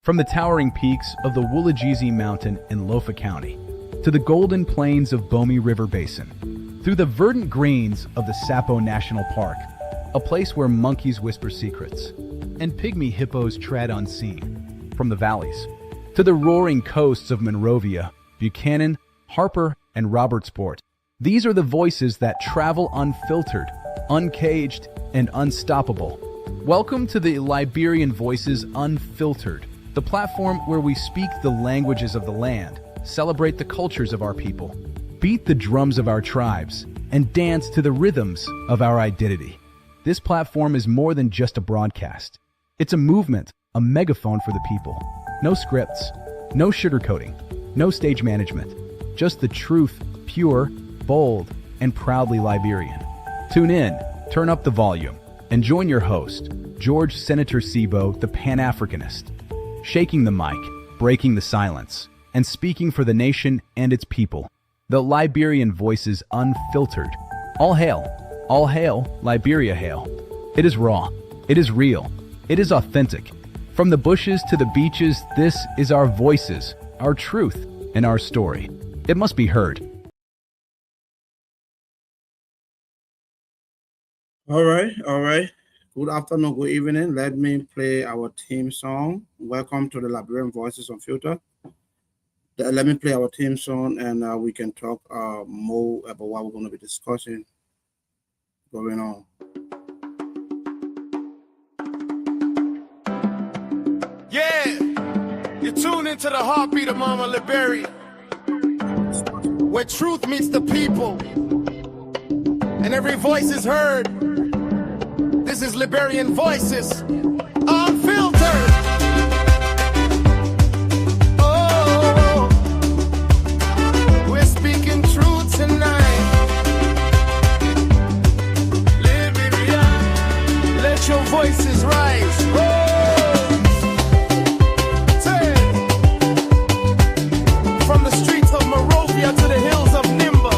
From the towering peaks of the Woolajezi Mountain in Lofa County to the golden plains of Bomi River Basin, through the verdant greens of the Sapo National Park, a place where monkeys whisper secrets and pygmy hippos tread unseen, from the valleys to the roaring coasts of Monrovia, Buchanan, Harper, and Robertsport. These are the voices that travel unfiltered, uncaged, and unstoppable. Welcome to the Liberian Voices Unfiltered, the platform where we speak the languages of the land, celebrate the cultures of our people, beat the drums of our tribes, and dance to the rhythms of our identity. This platform is more than just a broadcast. It's a movement, a megaphone for the people. No scripts, no sugarcoating, no stage management, just the truth, pure, bold, and proudly Liberian. Tune in, turn up the volume, and join your host, George Senator Sibo, the Pan-Africanist, shaking the mic, breaking the silence, and speaking for the nation and its people. The Liberian Voices Unfiltered. All hail, Liberia hail. It is raw, it is real, it is authentic. From the bushes to the beaches, this is our voices, our truth, and our story. It must be heard. All right. Good afternoon, good evening. Let me play our theme song. Welcome to the Liberian Voices Unfiltered. Let me play our theme song, and we can talk more about what we're going to be discussing going on. Yeah, you tune into the heartbeat of Mama Liberia, where truth meets the people, and every voice is heard. This is Liberian Voices Unfiltered. Oh, we're speaking truth tonight. Liberia, let your voices rise. From the streets of Monrovia to the hills of Nimba,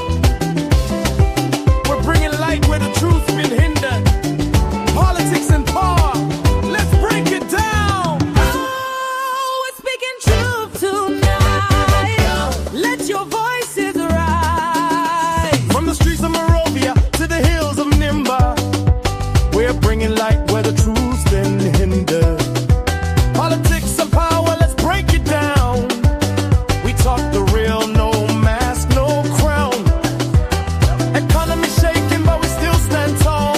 we're bringing light where the truth's been hindered. Politics and power, let's break it down. Oh, we're speaking truth tonight. Let your voices rise. From the streets of Monrovia to the hills of Nimba, we're bringing light where the truth's been hindered. Politics and power, let's break it down. We talk the real, no mask, no crown. Economy shaking, but we still stand tall.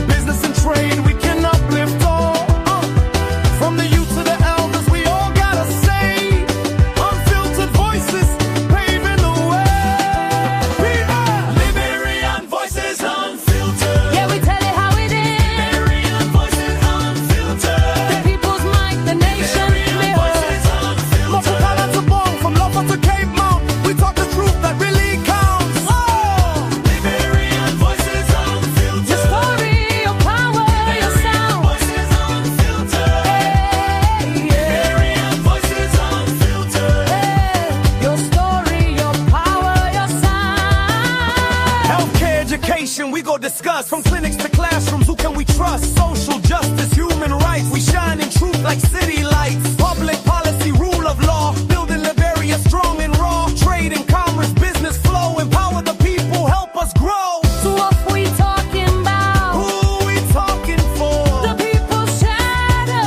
Business and trade, we can uplift all. From the youth to the elders, we all got a say. Unfiltered voices, paving the way. We are Liberian Voices Unfiltered. Yeah, we tell it how it is. Liberian Voices Unfiltered. The people's mic, the nation, Liberian Voices Unfiltered. Mopukala to Bong, from Lofa to Cape Mount, we talk the truth that really counts. Liberian Voices Unfiltered. your story, your power, your sound. Voices Unfiltered. Liberian Voices Unfiltered. Your story, your power, your sound. Healthcare, education, we go discuss. From clinics to classrooms, who can we trust? Social justice, human rights, we shine in truth like city lights. Public policy, rule of law, building Liberia strong and raw. Trade and commerce, business flow, empower the people, help us grow. So what we talking about? Who we talking for? The people's shadow.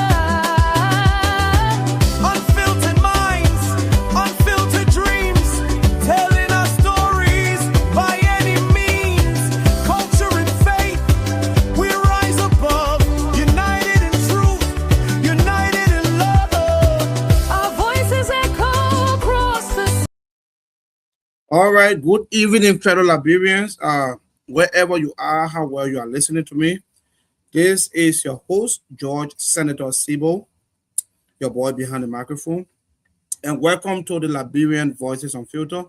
Unfiltered minds, unfiltered dreams, telling our stories by any means. Culture and faith, we rise above, united in truth, united in love. Our voices echo across the All right, good evening, fellow Liberians. Wherever you are, how well you are listening to me. This is your host, George Senator Sibo, your boy behind the microphone. And welcome to the Liberian Voices Unfiltered,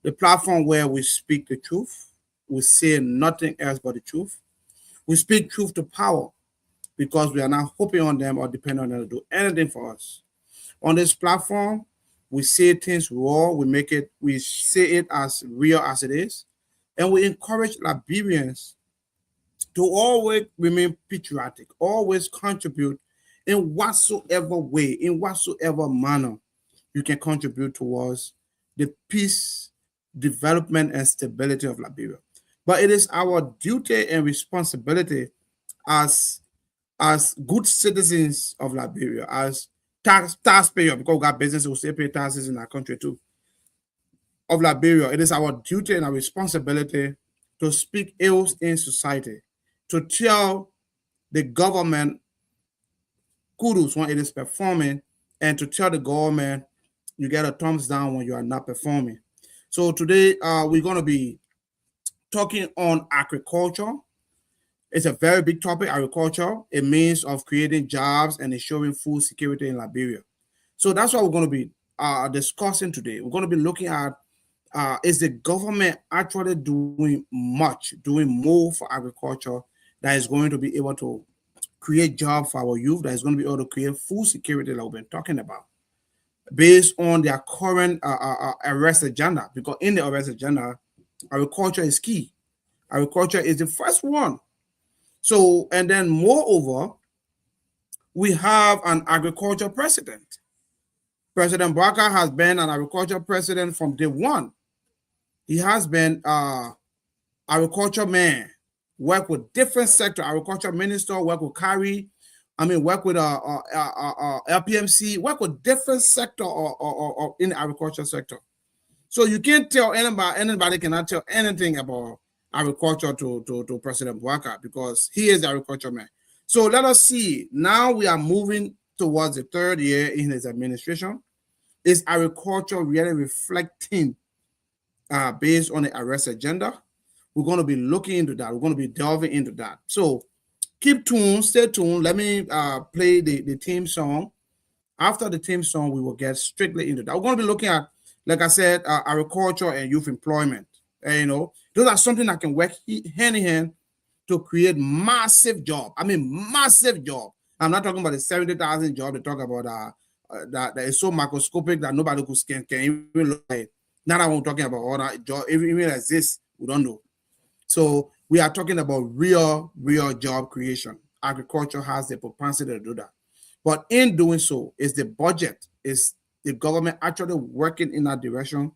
the platform where we speak the truth. We say nothing else but the truth. We speak truth to power because we are not hoping on them or depending on them to do anything for us. On this platform, we say things raw, we say it as real as it is, and we encourage Liberians to always remain patriotic, always contribute in whatsoever way, in whatsoever manner, you can contribute towards the peace, development, and stability of Liberia. But it is our duty and responsibility as good citizens of Liberia, as taxpayers, because we got businesses who still pay taxes in our country too, of Liberia. It is our duty and our responsibility to speak ills in society, to tell the government kudos when it is performing, and to tell the government you get a thumbs down when you are not performing. So today we're going to be talking on agriculture. It's a very big topic, agriculture, a means of creating jobs and ensuring food security in Liberia. So that's what we're going to be discussing today. We're going to be looking at is the government actually doing more for agriculture that is going to be able to create jobs for our youth, that is going to be able to create food security that we've been talking about, based on their current arrest agenda. Because in the arrest agenda, agriculture is key. Agriculture is the first one. So, and then moreover, we have an agriculture president. President Barker has been an agriculture president from day one. He has been agriculture man, work with different sector, agriculture minister, work with Carrie, work with LPMC, work with different sector or in the agriculture sector. So you can't tell anybody cannot tell anything about agriculture to President Barker, because he is the agriculture man. So let us see. Now we are moving towards the third year in his administration. Is agriculture really reflecting based on the arrest agenda? We're going to be looking into that. We're going to be delving into that. So keep tuned, stay tuned. Let me play the theme song. After the theme song, we will get strictly into that. We're going to be looking at, like I said, agriculture and youth employment. And, those are something that can work hand in hand to create massive job. Massive job. I'm not talking about the 70,000 job. They talk about that is so microscopic that nobody can even look at it. Not that I'm talking about all that job. Even as this, we don't know. So we are talking about real job creation. Agriculture has the propensity to do that. But in doing so, is the budget, is the government actually working in that direction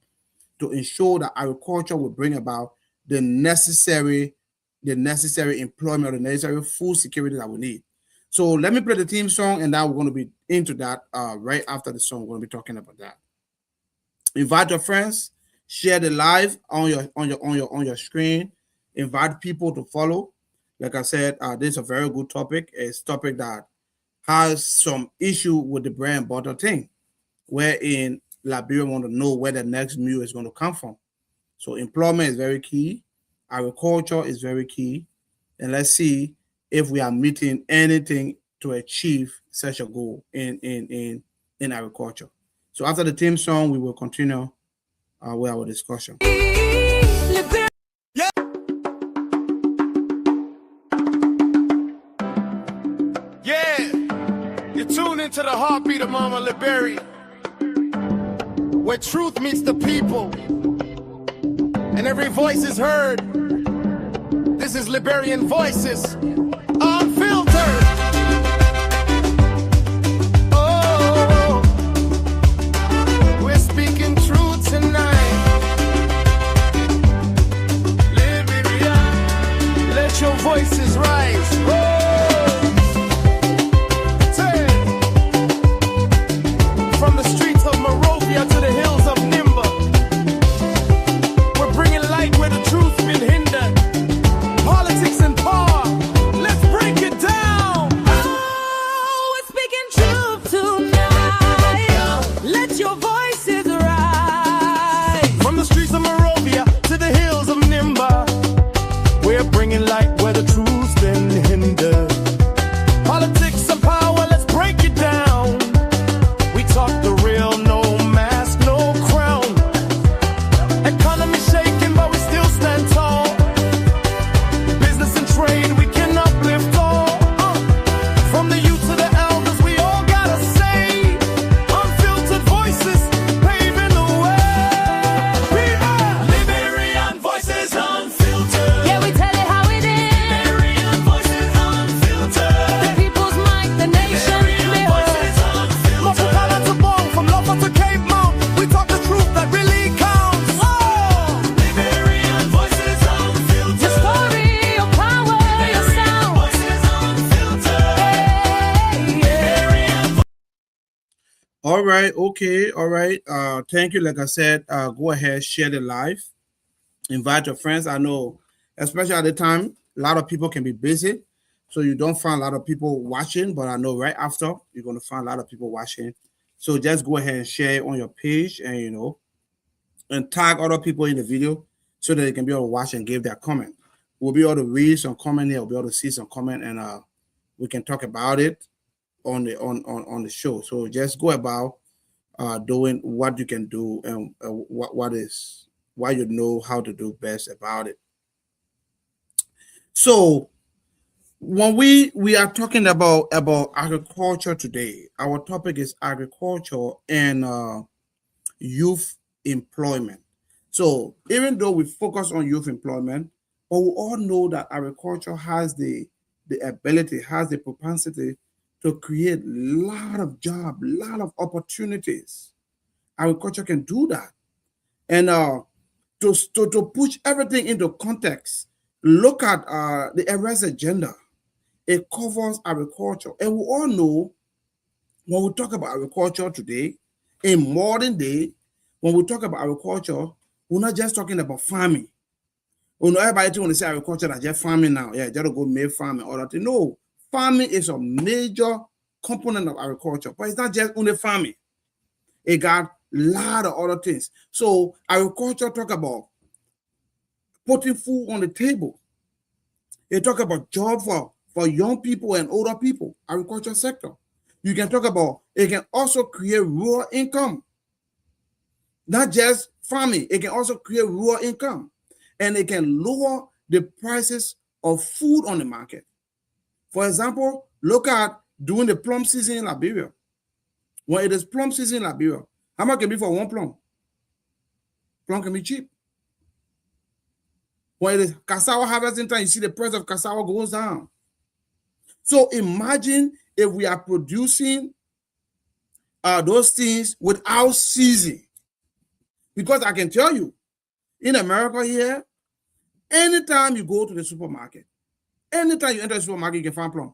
to ensure that agriculture will bring about the necessary employment, the necessary food security that we need. So let me play the theme song, and now we're going to be into that right after the song. We're going to be talking about that. Invite your friends, share the live on your screen. Invite people to follow. Like I said, this is a very good topic. It's a topic that has some issue with the bread and butter thing, wherein Liberia want to know where the next meal is going to come from. So employment is very key. Agriculture is very key. And let's see if we are meeting anything to achieve such a goal in agriculture. So after the theme song, we will continue with our discussion. You tune into the heartbeat of Mama Liberia, where truth meets the people and every voice is heard. This is Liberian Voices, Unfiltered. Oh, we're speaking truth tonight. Liberia, let your voices rise. Oh. From the streets of Monrovia to the hills of Nimba, we're bringing light where the truth's been hindered. Politics and power, All right, okay, all right. Thank you. Like I said, go ahead, share the live, invite your friends. I know, especially at the time, a lot of people can be busy, so you don't find a lot of people watching. But I know right after you're gonna find a lot of people watching. So just go ahead and share it on your page, and and tag other people in the video so that they can be able to watch and give their comment. We'll be able to read some comment here. We'll be able to see some comment, and we can talk about it on the show. So just go about doing what you can do and what you know how to do best about it. So when we are talking about agriculture today, our topic is agriculture and youth employment. So even though we focus on youth employment, but we all know that agriculture has the ability, has the propensity to create a lot of jobs, a lot of opportunities. Agriculture can do that. And to push everything into context, look at the ERAS agenda. It covers agriculture. And we all know when we talk about agriculture today, in modern day, when we talk about agriculture, we're not just talking about farming. We know everybody want to say agriculture that just farming now. Yeah, just go make farming all that. No, farming is a major component of agriculture, but it's not just only farming. It got a lot of other things. So agriculture talk about putting food on the table. It talk about job for young people and older people, agriculture sector. You can talk about, it can also create rural income. Not just farming, it can also create rural income. And it can lower the prices of food on the market. For example, look at during the plum season in Liberia. When it is plum season in Liberia, how much can be for one plum? Plum can be cheap. When it is cassava harvesting time, you see the price of cassava goes down. So imagine if we are producing those things without season. Because I can tell you, in America here, anytime you go to the supermarket, anytime you enter the supermarket, you can find plum.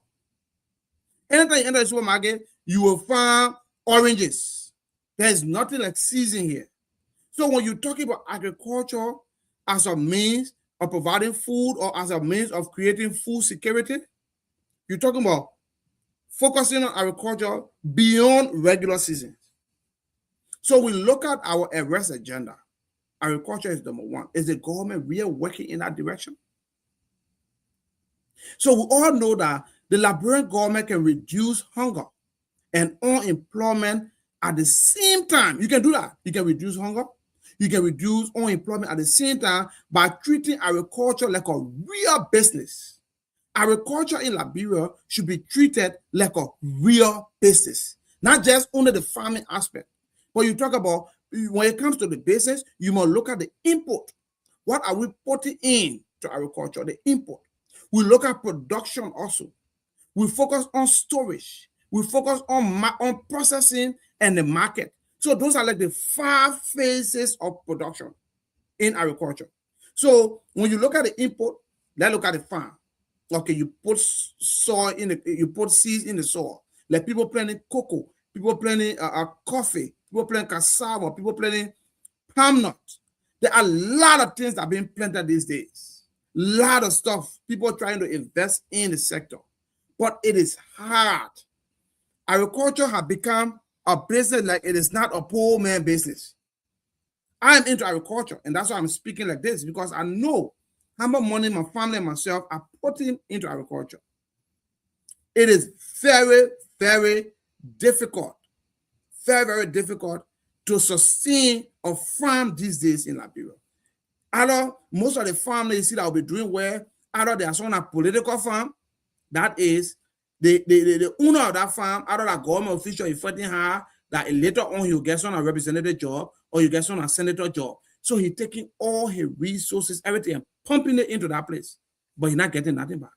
Anytime you enter the supermarket, you will find oranges. There's nothing like season here. So when you're talking about agriculture as a means of providing food or as a means of creating food security, you're talking about focusing on agriculture beyond regular seasons. So we look at our ERAS agenda. Agriculture is number one. Is the government really working in that direction? So we all know that the Liberian government can reduce hunger and unemployment at the same time. You can do that. You can reduce hunger. You can reduce unemployment at the same time by treating agriculture like a real business. Agriculture in Liberia should be treated like a real business, not just only the farming aspect. But you talk about, when it comes to the business, you must look at the input. What are we putting in to agriculture? The input. We look at production also. We focus on storage. We focus on processing and the market. So those are like the 5 phases of production in agriculture. So when you look at the input, let's look at the farm. Okay, you put soil you put seeds in the soil. Like people planting cocoa, people planting coffee, people planting cassava, people planting palm nuts. There are a lot of things that are being planted these days. A lot of stuff. People are trying to invest in the sector. But it is hard. Agriculture has become a business like it is not a poor man business. I am into agriculture, and that's why I'm speaking like this, because I know how much money my family and myself are putting into agriculture. It is very, very difficult, very difficult to sustain a farm these days in Liberia. Either most of the farm you see that will be doing well, either they are on a political farm, that is, the owner of that farm, either a government official is fighting her, that later on he'll get on a representative job or you get on a senator job. So he's taking all his resources, everything, and pumping it into that place, but he's not getting nothing back.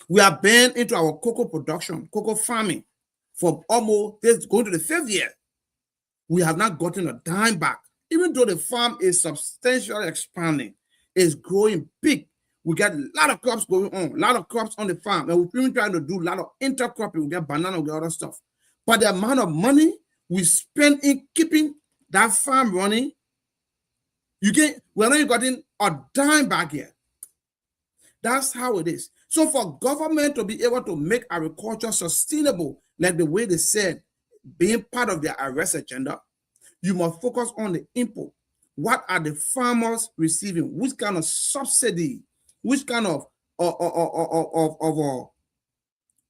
We have been into our cocoa production, cocoa farming, for almost this going to the 5th year. We have not gotten a dime back, even though the farm is substantially expanding, it's growing big. We got a lot of crops going on, a lot of crops on the farm, and we're even trying to do a lot of intercropping. We get banana, we get other stuff. But the amount of money we spend in keeping that farm running, we're not getting a dime back yet. That's how it is. So for government to be able to make agriculture sustainable, like the way they said, being part of their arrest agenda, you must focus on the input. What are the farmers receiving? Which kind of subsidy? Which kind of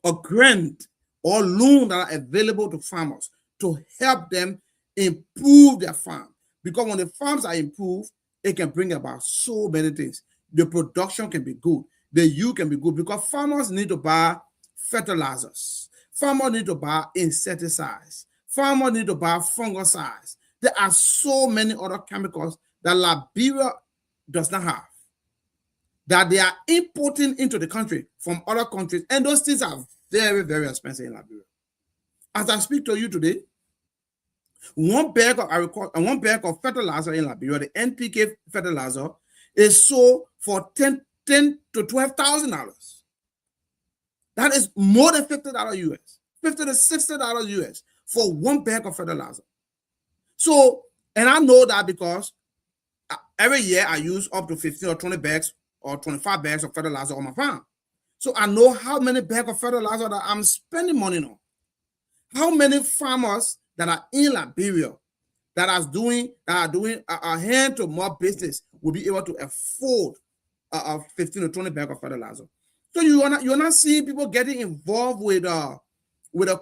a grant or loan that are available to farmers to help them improve their farm? Because when the farms are improved, it can bring about so many things. The production can be good. The yield can be good because farmers need to buy fertilizers. Farmers need to buy insecticides. Farmers need to buy fungicides. There are so many other chemicals that Liberia does not have, that they are importing into the country from other countries. And those things are very, very expensive in Liberia. As I speak to you today, one bag of fertilizer in Liberia, the NPK fertilizer, is sold for $10,000 to $12,000. That is more than $50 US, $50 to $60 US for one bag of fertilizer. So, and I know that because every year I use up to 15 or 20 bags or 25 bags of fertilizer on my farm. So I know how many bags of fertilizer that I'm spending money on. How many farmers that are in Liberia that are doing a hand-to-mouth business will be able to afford 15 or 20 bags of fertilizer. So you're not seeing people getting involved with a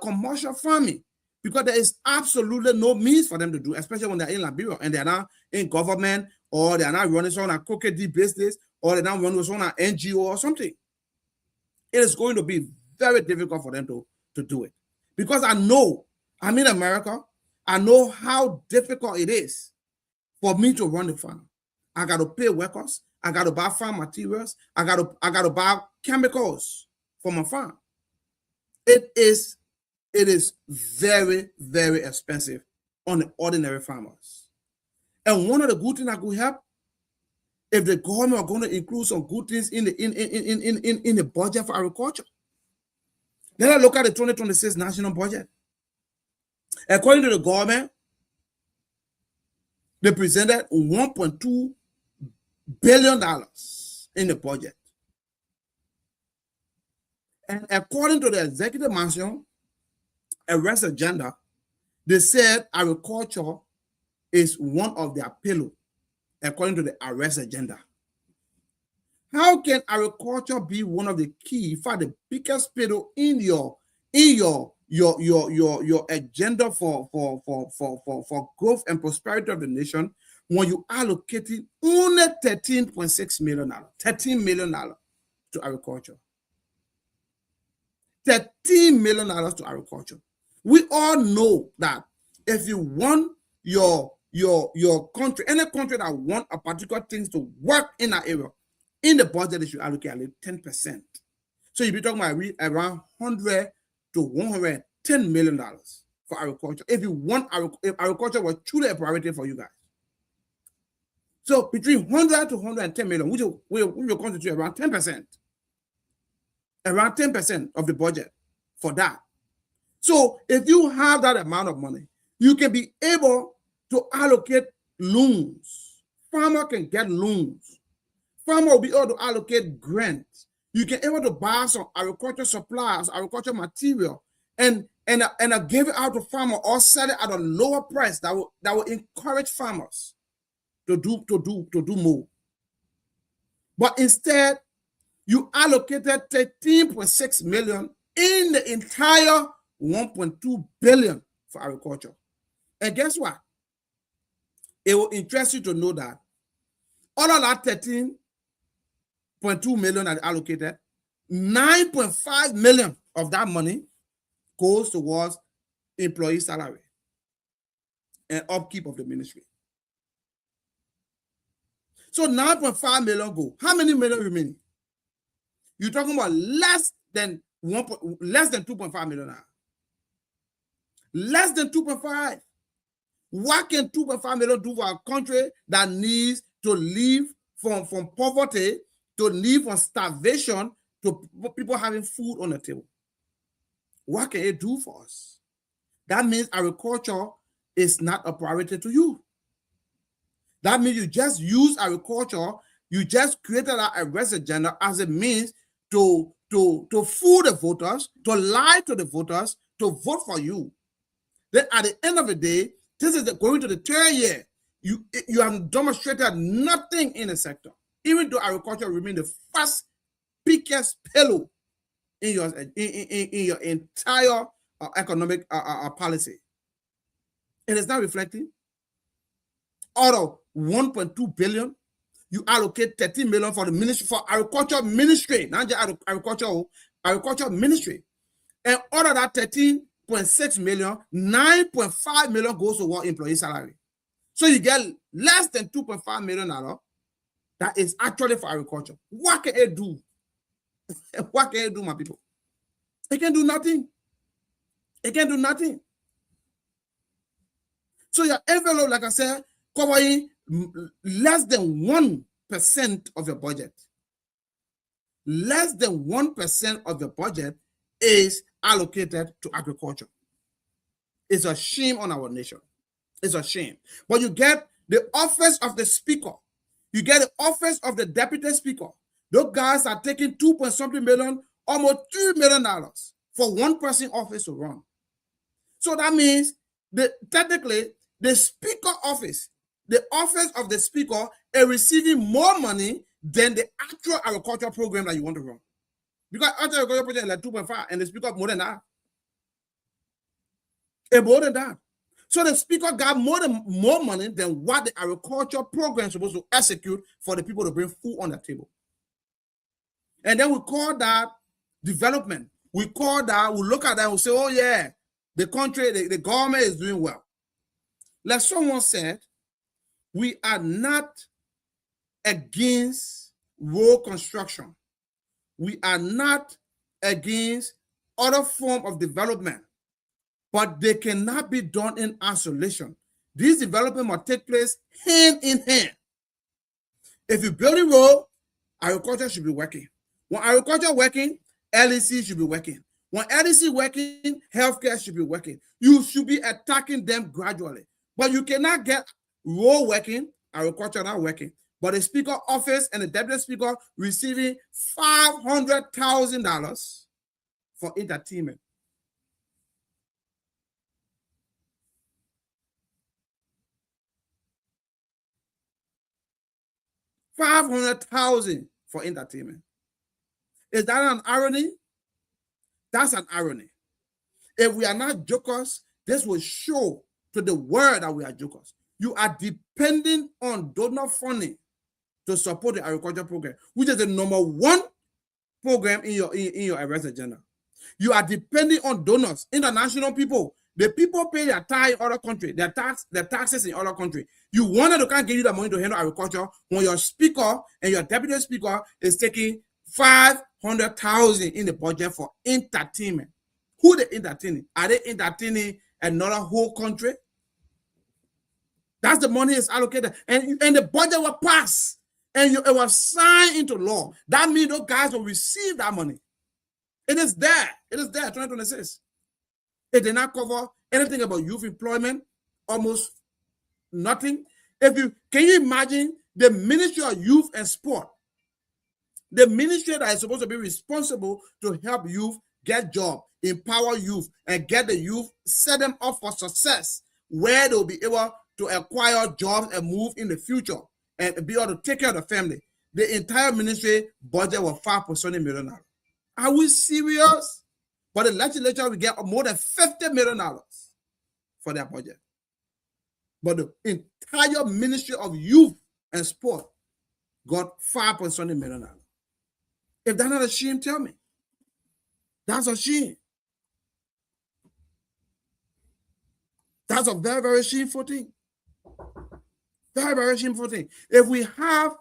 commercial farming because there is absolutely no means for them to do, especially when they're in Liberia and they're not in government, or they're not running some kind of crooked business, or they're not running some kind of NGO or something. It is going to be very difficult for them to do it. Because I know, I'm in America, I know how difficult it is for me to run the farm. I got to pay workers, I got to buy farm materials, I got to buy chemicals for my farm. It is very, very expensive on the ordinary farmers. And one of the good things that could help, if the government are going to include some good things in the budget for agriculture. Let us look at the 2026 national budget. According to the government, they presented $1.2 billion in the budget. And according to the executive mansion arrest agenda, they said agriculture is one of their pillars, according to the arrest agenda. How can agriculture be one of the key, in fact, the biggest pillar in your agenda for growth and prosperity of the nation when you allocated only $13.6 million, $13 million to agriculture? $13 million to agriculture. We all know that if you want your country, any country that want a particular things to work in that area, in the budget, they should allocate at least 10%. So you'll be talking about around $100 to $110 million for agriculture. If agriculture was truly a priority for you guys. So between $100 to $110 million, which will constitute around 10%. Around 10% of the budget for that. So if you have that amount of money, you can be able to allocate loans. Farmer can get loans. Farmer will be able to allocate grants. You can be able to buy some agricultural supplies, agricultural material, and give it out to farmer or sell it at a lower price that will encourage farmers to do more. But instead, you allocated $13.6 million in the entire $1.2 billion for agriculture. And guess what? It will interest you to know that all of that $13.2 million that allocated, $9.5 million of that money goes towards employee salary and upkeep of the ministry. So $9.5 million go. How many million remaining? You're talking about less than 2.5 million. Less than 2.5. What can 2.5 million do for a country that needs to live from poverty, to live from starvation, to people having food on the table? What can it do for us? that means agriculture is not a priority to you. That means you just use agriculture, you just created a race agenda as a means to fool the voters, to lie to the voters, to vote for you. Then at the end of the day, this is going to the third year. You have demonstrated nothing in the sector, even though agriculture remains the first biggest pillow in your entire economic policy. It is not reflecting. Out of 1.2 billion, you allocate 13 million for the ministry, for agriculture ministry, not just agriculture ministry. And out of that 13.6 million, 9.5 million goes to what employee salary. So you get less than $2.5 million that is actually for agriculture. What can it do? What can it do, my people? It can do nothing. It can do nothing. So your envelope, like I said, covering less than 1% of your budget. Less than 1% of your budget is allocated to agriculture. It's a shame on our nation. It's a shame. But you get the office of the speaker. You get the office of the deputy speaker. Those guys are taking 2.something million, almost $3 million for one person office to run. So that means technically the speaker office, the office of the speaker is receiving more money than the actual agriculture program that you want to run. Because actual agriculture project is like 2.5 and the speaker more than that. It's more than that. So the speaker got more money than what the agriculture program is supposed to execute for the people to bring food on the table. And then we call that development. We call that, we look at that and we say, oh yeah, the country, the government is doing well. Like someone said, we are not against road construction. We are not against other form of development, but they cannot be done in isolation. These development must take place hand in hand. If you build a road, agriculture should be working. When agriculture working, LEC should be working. When LEC working, healthcare should be working. You should be attacking them gradually. But you cannot get road working, agriculture not working. But the speaker office and the deputy speaker receiving $500,000 for entertainment. $500,000 for entertainment. Is that an irony? That's an irony. If we are not jokers, this will show to the world that we are jokers. You are depending on donor funding to support the agriculture program, which is the #1 program in your arrest agenda. You are depending on donors, international people. The people pay their tithe in other countries, their taxes in other countries. You want them to can't give you the money to handle agriculture when your speaker and your deputy speaker is taking $500,000 in the budget for entertainment. Who they entertaining? Are they entertaining another whole country? That's the money is allocated, and the budget will pass, and it was signed into law. That means those guys will receive that money. It is there. It is there. 2026. It did not cover anything about youth employment. Almost nothing. Can you imagine the Ministry of Youth and Sport, the ministry that is supposed to be responsible to help youth get jobs, empower youth, and get the youth, set them up for success, where they'll be able to acquire jobs and move in the future and be able to take care of the family. The entire ministry budget was $5.7 million. Are we serious? But the legislature will get more than $50 million for their budget. But the entire Ministry of Youth and Sport got $5.7 million. If that's not a shame, tell me. That's a shame. That's a very, very shameful thing. Very, very shameful thing. If we have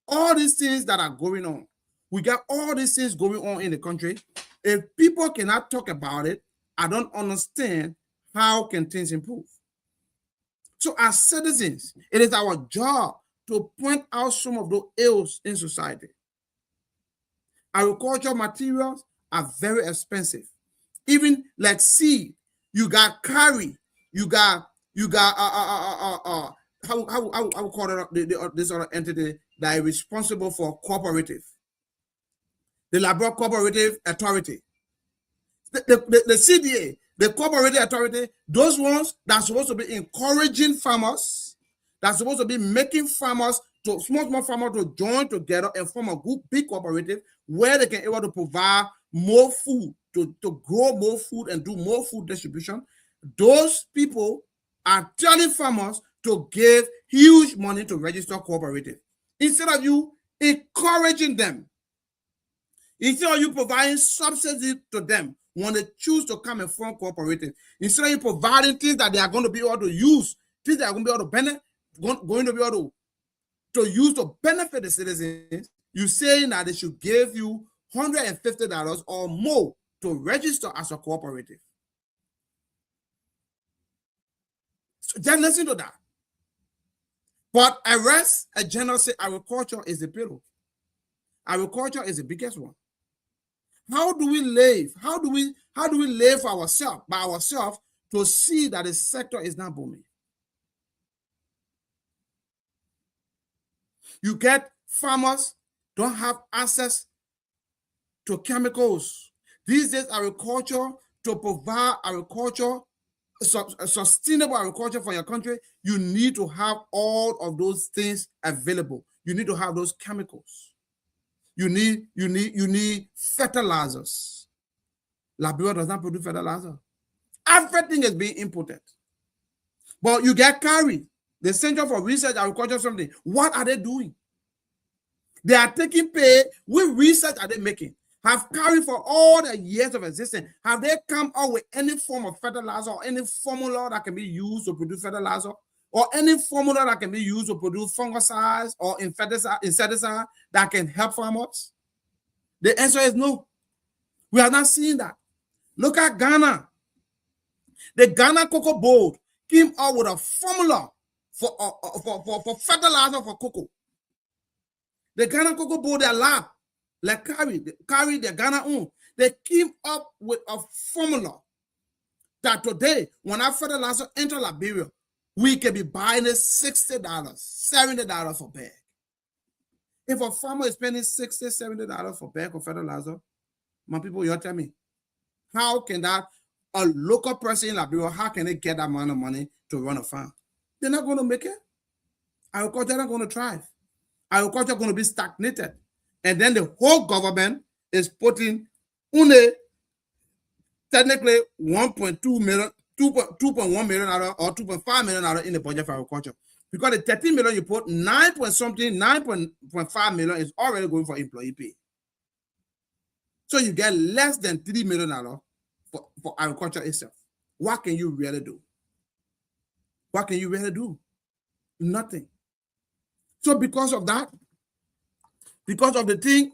all these things that are going on, we got all these things going on in the country. If people cannot talk about it, I don't understand how can things improve. So as citizens, it is our job to point out some of those ills in society. Agricultural materials are very expensive. Even like seed, you got carry, you got how we call it this other entity that is responsible for cooperative, the Liberia Cooperative Authority, the CDA, the Cooperative Authority, those ones that are supposed to be encouraging farmers, that's supposed to be making farmers to small farmers to join together and form a good big cooperative where they can able to provide more food, to grow more food and do more food distribution. Those people are telling farmers to give huge money to register cooperative. Instead of you encouraging them, instead of you providing subsidies to them when they choose to come and form cooperative, instead of you providing things that they are going to be able to use, things that are going to be able to benefit, going to be able to use to benefit the citizens, you're saying that they should give you $150 or more to register as a cooperative. So just listen to that. But arrest a general say agriculture is the pillow. Agriculture is the biggest one. How do we live? How do we live for ourselves, by ourselves, to see that the sector is not booming? You get farmers don't have access to chemicals. These days, agriculture, to provide agriculture, sustainable agriculture for your country, you need to have all of those things available. You need to have those chemicals. You need fertilizers. Liberia does not produce fertilizer. Everything is being imported. But you get carried. The Center for Research Agriculture something. What are they doing? They are taking pay. What research are they making? Have carried for all the years of existence. Have they come out with any form of fertilizer or any formula that can be used to produce fertilizer? Or any formula that can be used to produce fungicides or insecticide that can help farmers? The answer is no. We are not seeing that. Look at Ghana. The Ghana Cocoa Board came out with a formula for fertilizer for cocoa. The Ghana Cocoa Board, their lab, like carry the Ghana own, they came up with a formula that today, when our fertilizer enter Liberia, we can be buying it $60, $70 for bag. If a farmer is spending $60, $70 for bag of fertilizer, my people, you tell me, how can that, a local person in Liberia, how can they get that amount of money to run a farm? They're not going to make it. Agriculture is not going to thrive. Agriculture is going to be stagnated. And then the whole government is putting only technically 1.2 million, 2.1 million or 2.5 million in the budget for agriculture. Because the 13 million you put, 9.5 million is already going for employee pay. So you get less than $3 million for agriculture itself. What can you really do? What can you really do? Nothing. So because of that, because of the thing,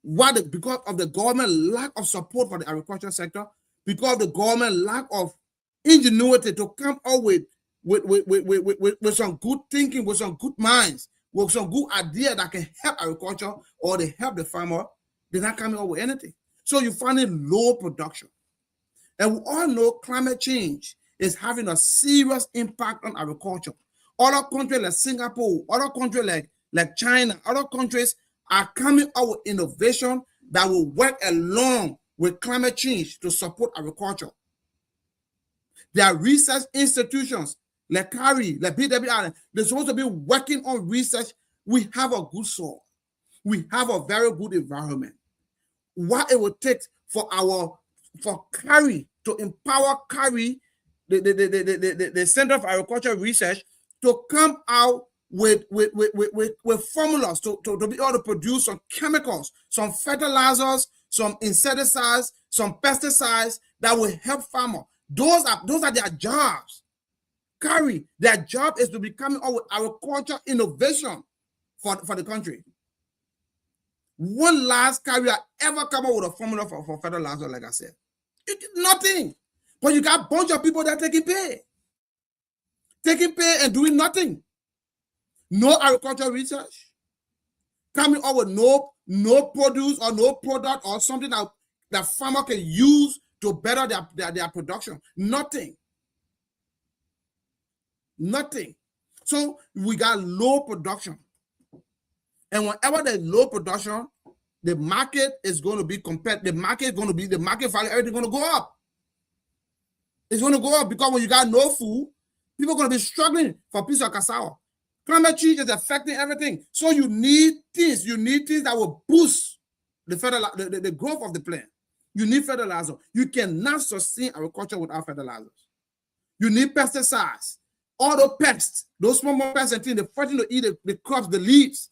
because of the government lack of support for the agriculture sector, because of the government lack of ingenuity to come up with some good thinking, with some good minds, with some good idea that can help agriculture or they help the farmer, they're not coming up with anything. So you find it low production. And we all know climate change is having a serious impact on agriculture. Other countries like Singapore, other countries like China, other countries are coming out with innovation that will work along with climate change to support agriculture. There are research institutions like CARI, like BWI, they're supposed to be working on research. We have a good soil. We have a very good environment. What it would take for CARI to empower CARI, the Center for Agricultural Research, to come out with formulas to be able to produce some chemicals, some fertilizers, some insecticides, some pesticides that will help farmers. Those are their jobs. CARI, their job is to be coming out with agriculture innovation for the country. One last carrier ever come up with a formula for fertilizer, like I said. Nothing. But you got a bunch of people that are taking pay and doing nothing. No agricultural research. Coming up with no produce or no product or something that farmer can use to better their production? Nothing. Nothing. So we got low production. And whenever there's low production, the market is going to be the market is going to be, the market value, everything going to go up. It's going to go up because when you got no food, people are going to be struggling for a piece of cassava. Climate change is affecting everything. So you need things. You need things that will boost the growth of the plant. You need fertilizer. You cannot sustain agriculture without fertilizers. You need pesticides. All those pests, those small pests and things, they're fighting to eat the crops, the leaves.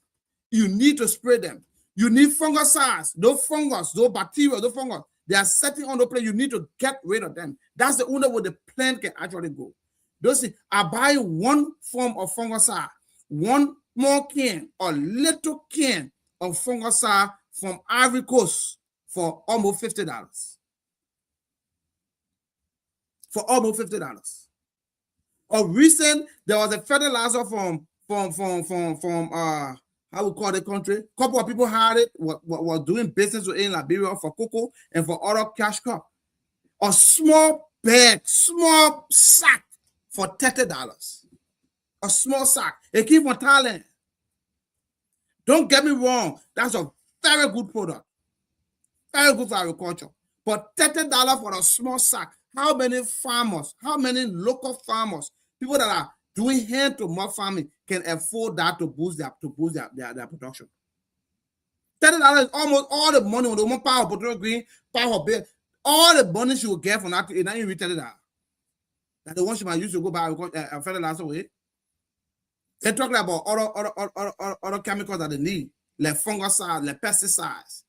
You need to spray them. You need fungicides. Those fungus, those bacteria, those fungus, they are setting on the plant. You need to get rid of them. That's the only way the plant can actually grow. Those I buy one form of fungicide, one more can or little can of fungicide from Ivory Coast for almost $50. For almost $50. Or recent, there was a fertilizer from how we call the country. A couple of people had it, were doing business in Liberia for cocoa and for other cash crop. A small bag, small sack for $30. A small sack. It came from Thailand. Don't get me wrong. That's a very good product. Very good for agriculture. But $30 for a small sack. How many farmers, how many local farmers, people that are doing hand-to-mouth farming can afford that to boost their production? $30 is almost all the money on the one power potato green, power bill. All the money she will get from that, and then you return $30. That's the one she might use to go buy a fertilizer with. They're talking about other chemicals that they need, like fungicides, like pesticides.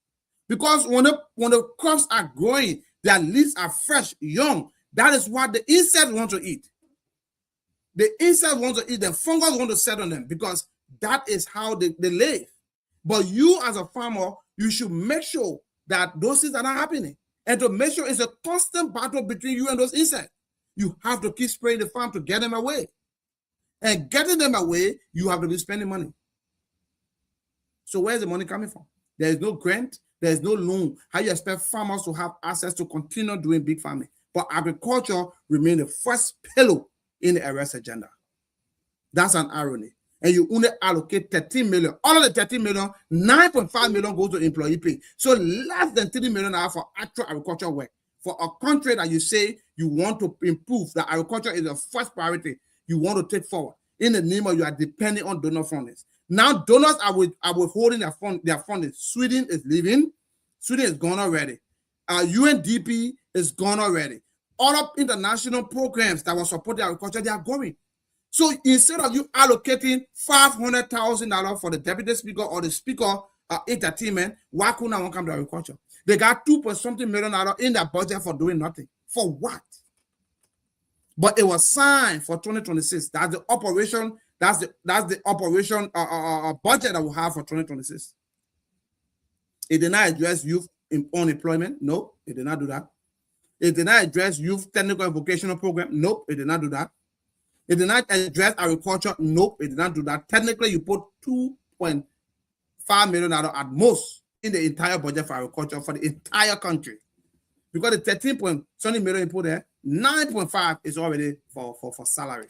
Because when the crops are growing, their leaves are fresh, young. That is what the insects want to eat. The insects want to eat, the fungus want to set on them because that is how they live. But you as a farmer, you should make sure that those things are not happening. And to make sure it's a constant battle between you and those insects. You have to keep spraying the farm to get them away. And getting them away, you have to be spending money. So where's the money coming from? There is no grant, there is no loan. How you expect farmers to have access to continue doing big farming? But agriculture remains the first pillar in the arrest agenda. That's an irony. And you only allocate 13 million. All of the 13 million, 9.5 million goes to employee pay. So less than 3 million are for actual agriculture work. For a country that you say you want to improve, that agriculture is the first priority you want to take forward. In the name of you are depending on donor funding. Now donors are withholding their funding. Sweden is leaving. Sweden is gone already. UNDP is gone already. Other international programs that will support the agriculture, they are going. So instead of you allocating $500,000 for the deputy speaker or the speaker entertainment, why couldn't that one come to agriculture? They got $2.something million in their budget for doing nothing. For what? But it was signed for 2026. That's the operation. That's the operation budget that we have for 2026. It did not address youth unemployment. No, it did not do that. It did not address youth technical and vocational program. Nope, it did not do that. It did not address agriculture. Nope, it did not do that. Technically, you put $2.5 million at most in the entire budget for agriculture for the entire country. Because the 13.something million you put there, 9.5 is already for salary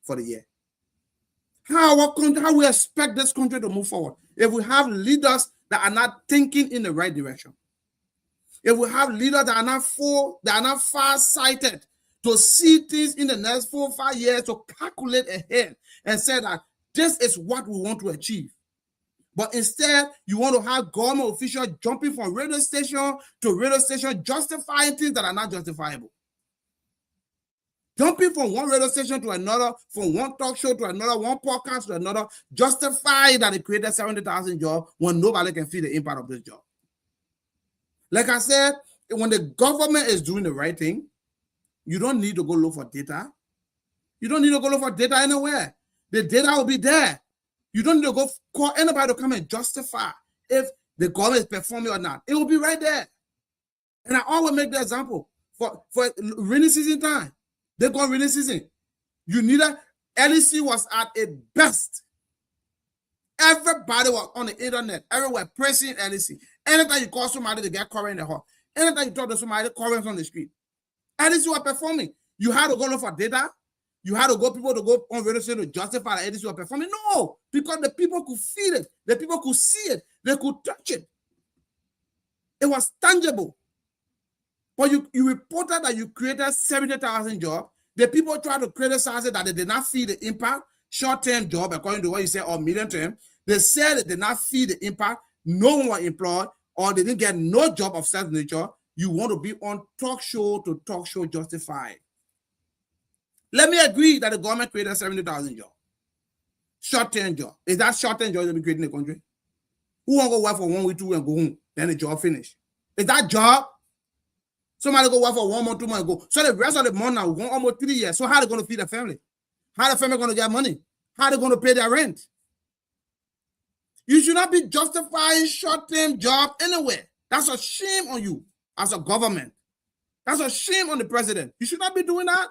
for the year. How we expect this country to move forward if we have leaders that are not thinking in the right direction? If we have leaders that are not far-sighted to see things in the next 4 or 5 years, to calculate ahead and say that this is what we want to achieve. But instead, you want to have government officials jumping from radio station to radio station, justifying things that are not justifiable. Jumping from one radio station to another, from one talk show to another, one podcast to another, justifying that it created 70,000 jobs when nobody can feel the impact of this job. Like I said, when the government is doing the right thing, you don't need to go look for data. You don't need to go look for data anywhere. The data will be there. You don't need to go call anybody to come and justify if the government is performing or not. It will be right there. And I always make the example for rainy season time. They go rainy season. You need LEC was at its best. Everybody was on the internet, everywhere praising LEC. Anytime you call somebody to get current in the hall, Anytime you talk to somebody, comments on the street. At least you are performing. You had to go look for data. You had to go people to go on radio station to justify that at least you are performing. No, because the people could feel it. The people could see it. They could touch it. It was tangible. But you reported that you created 70,000 jobs. The people tried to criticize it that they did not feel the impact. Short-term job, according to what you said, or medium-term. They said they did not feel the impact. No one was employed, or they didn't get no job of such nature. You want to be on talk show to talk show justify. Let me agree that the government created 70,000 jobs. Short-term job. Is that short-term job to be created in the country? Who want to go work for 1 week, 2 and go home? Then the job finished. Is that job? Somebody go work for 1 month, 2 months, go. So the rest of the month now, going almost 3 years. So how are they going to feed the family? How the family going to get money? How are they going to pay their rent? You should not be justifying short-term job anywhere. That's a shame on you as a government. That's a shame on the president. You should not be doing that.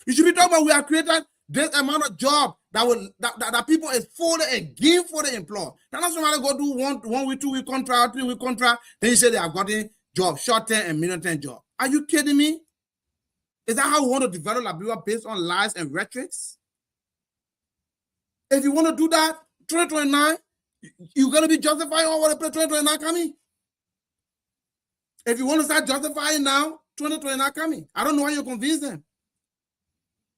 You should be talking about we have created this amount of job that people is for and give for the employer. Now somebody go do one week, 2 week contract, 3 week contract, then you say they have gotten job, short-term and medium-term job. Are you kidding me? Is that how we want to develop Liberia based on lies and rhetorics? If you want to do that, 2029, you're going to be justifying all what the 2029 coming. If you want to start justifying now, 2029 coming. I don't know how you convince them.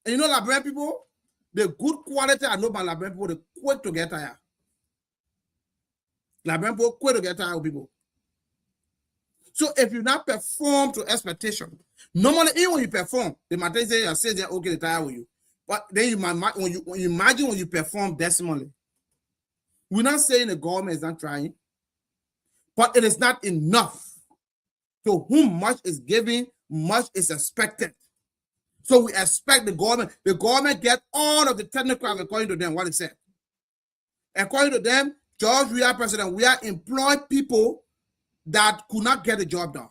And you know Liberian people, the good quality I know about Liberian people, they quick to get tired. Liberian people quick to get tired of people. So if you not perform to expectation, normally even when you perform, they might say you say they're okay, they're tired with you. But then you might when you imagine when you perform decimally. We're not saying the government is not trying, but it is not enough. To whom much is given, much is expected. So we expect the government get all of the technical according to them, what it said. According to them, George, we are president, we are employed people that could not get the job done.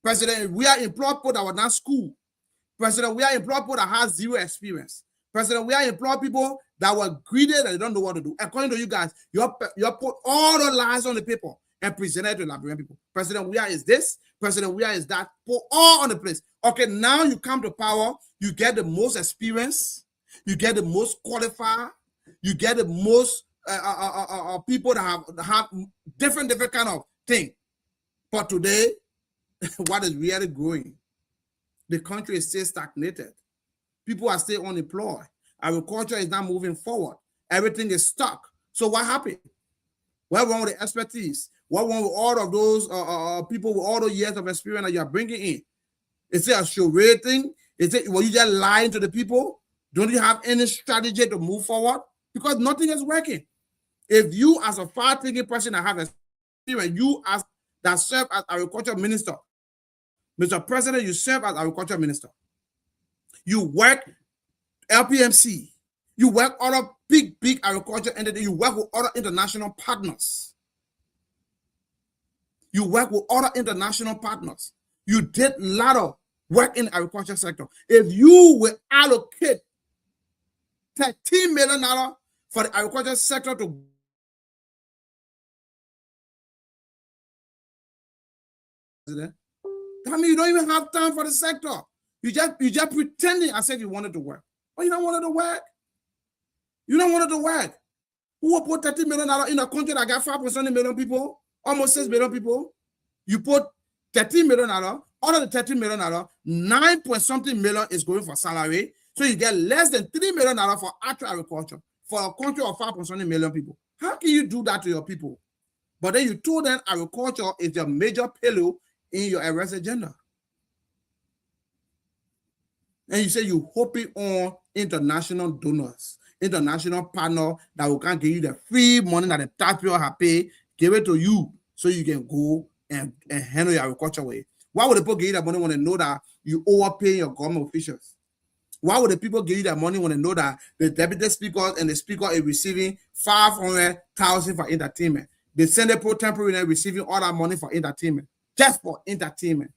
President, we are employed people that were not school. President, we are employed people that have zero experience. President, we are employed people that were greedy and they don't know what to do. According to you guys, you put all the lies on the paper and presented to Liberian people. President, we are is this. President, we are is that. Put all on the place. Okay, now you come to power. You get the most experience. You get the most qualified. You get the most people that have different kind of thing. But today, what is really growing? The country is still stagnated. People are still unemployed. Agriculture is not moving forward. Everything is stuck. So what happened? What wrong with the expertise? What wrong with all of those people with all those years of experience that you are bringing in? Is it a charade thing? Is it, were you just lying to the people? Don't you have any strategy to move forward? Because nothing is working. If you as a far-thinking person that have experience, you as that serve as agriculture minister, Mr. President, you serve as agriculture minister. You work LPMC. You work other big agriculture entities. You work with other international partners. You work with other international partners. You did a lot of work in the agriculture sector. If you will allocate $13 million for the agriculture sector to I mean, you don't even have time for the sector. You just pretending as if you wanted to work. But you don't want it to work. You don't want it to work. Who will put $30 million in a country that got 5.7 million people, almost 6 million people? You put $13 million, out of the $13 million, 9 point something million is going for salary. So you get less than $3 million for actual agriculture for a country of 5.7 million people. How can you do that to your people? But then you told them agriculture is your major pillar in your arrest agenda. And you say you hoping on international donors, international partner that will can give you the free money that the taxpayer have paid, give it to you so you can go and handle your agriculture way. Why would the people give you that money when they know that you overpay your government officials? Why would the people give you that money when they know that the deputy speaker and the speaker is receiving $500,000 for entertainment? The Senate pro temporary receiving all that money for entertainment, just for entertainment.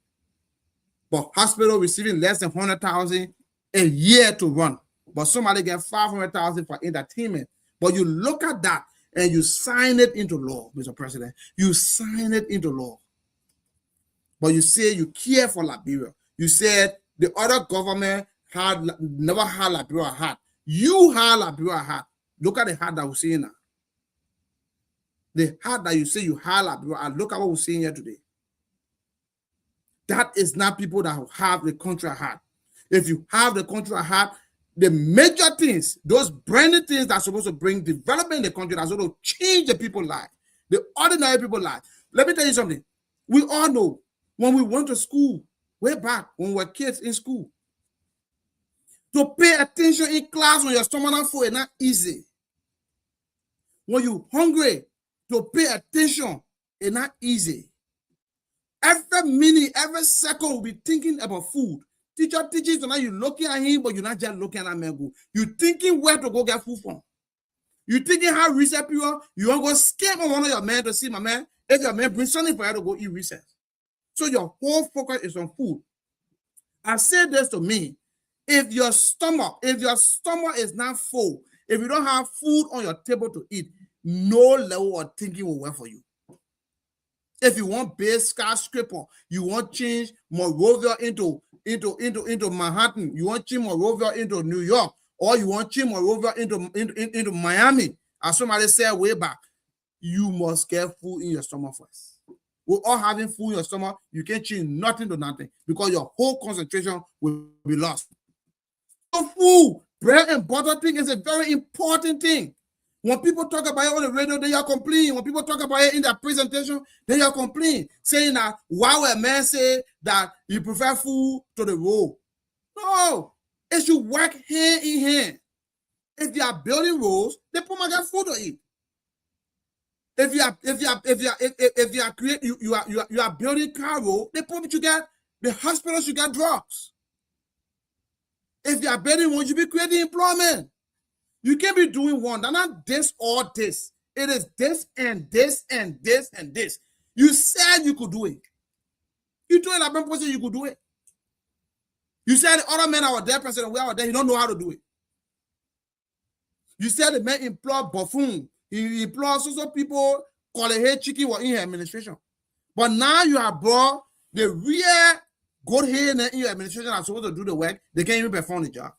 But hospital receiving less than $100,000 a year to run. But somebody get $500,000 for entertainment. But you look at that and you sign it into law, Mr. President. You sign it into law. But you say you care for Liberia. You said the other government had never had Liberia hat. You had Liberia hat. Look at the hat that we're seeing now. The hat that you say you had Liberia, and look at what we're seeing here today. That is not people that have the country at heart. If you have the country at heart, the major things, those branded things that are supposed to bring development in the country, that's supposed to change the people's life, the ordinary people's life. Let me tell you something. We all know when we went to school, way back when we were kids in school, to pay attention in class when your stomach not full is not easy. When you're hungry, to pay attention is not easy. Every minute, every second, we'll be thinking about food. Teacher teaches, so now you're looking at him, but you're not just looking at mango. You're thinking where to go get food from. You're thinking how recess you are. You want to go scam on one of your men to see my man. If your man brings something for you to go eat recess. So your whole focus is on food. I said this to me. If your stomach is not full, if you don't have food on your table to eat, no level of thinking will work for you. If you want base skyscraper, you want change Monrovia into Manhattan, you want change Monrovia into New York, or you want change Monrovia into Miami, as somebody said way back, you must get food in your stomach first. We're all having food in your stomach, you can't change nothing to nothing because your whole concentration will be lost. So food, bread and butter thing is a very important thing. When people talk about it on the radio, they are complaining. When people talk about it in their presentation, they are complaining, saying that why would a man say that you prefer food to the road? No, it should work hand in hand. If you are building roads, they put my get food to eat. If you are building car road, they put you get the hospital should get drugs. If you are building one, you be creating employment. You can't be doing one. They're not this or this. It is this and this and this and this. You said you could do it. You told that person you could do it. You said the other men that were there, president, we are there, he don't know how to do it. You said the man employed buffoon. He employed social people, call it head chicken were in your administration. But now you have brought the real good head in your administration that's supposed to do the work. They can't even perform the job.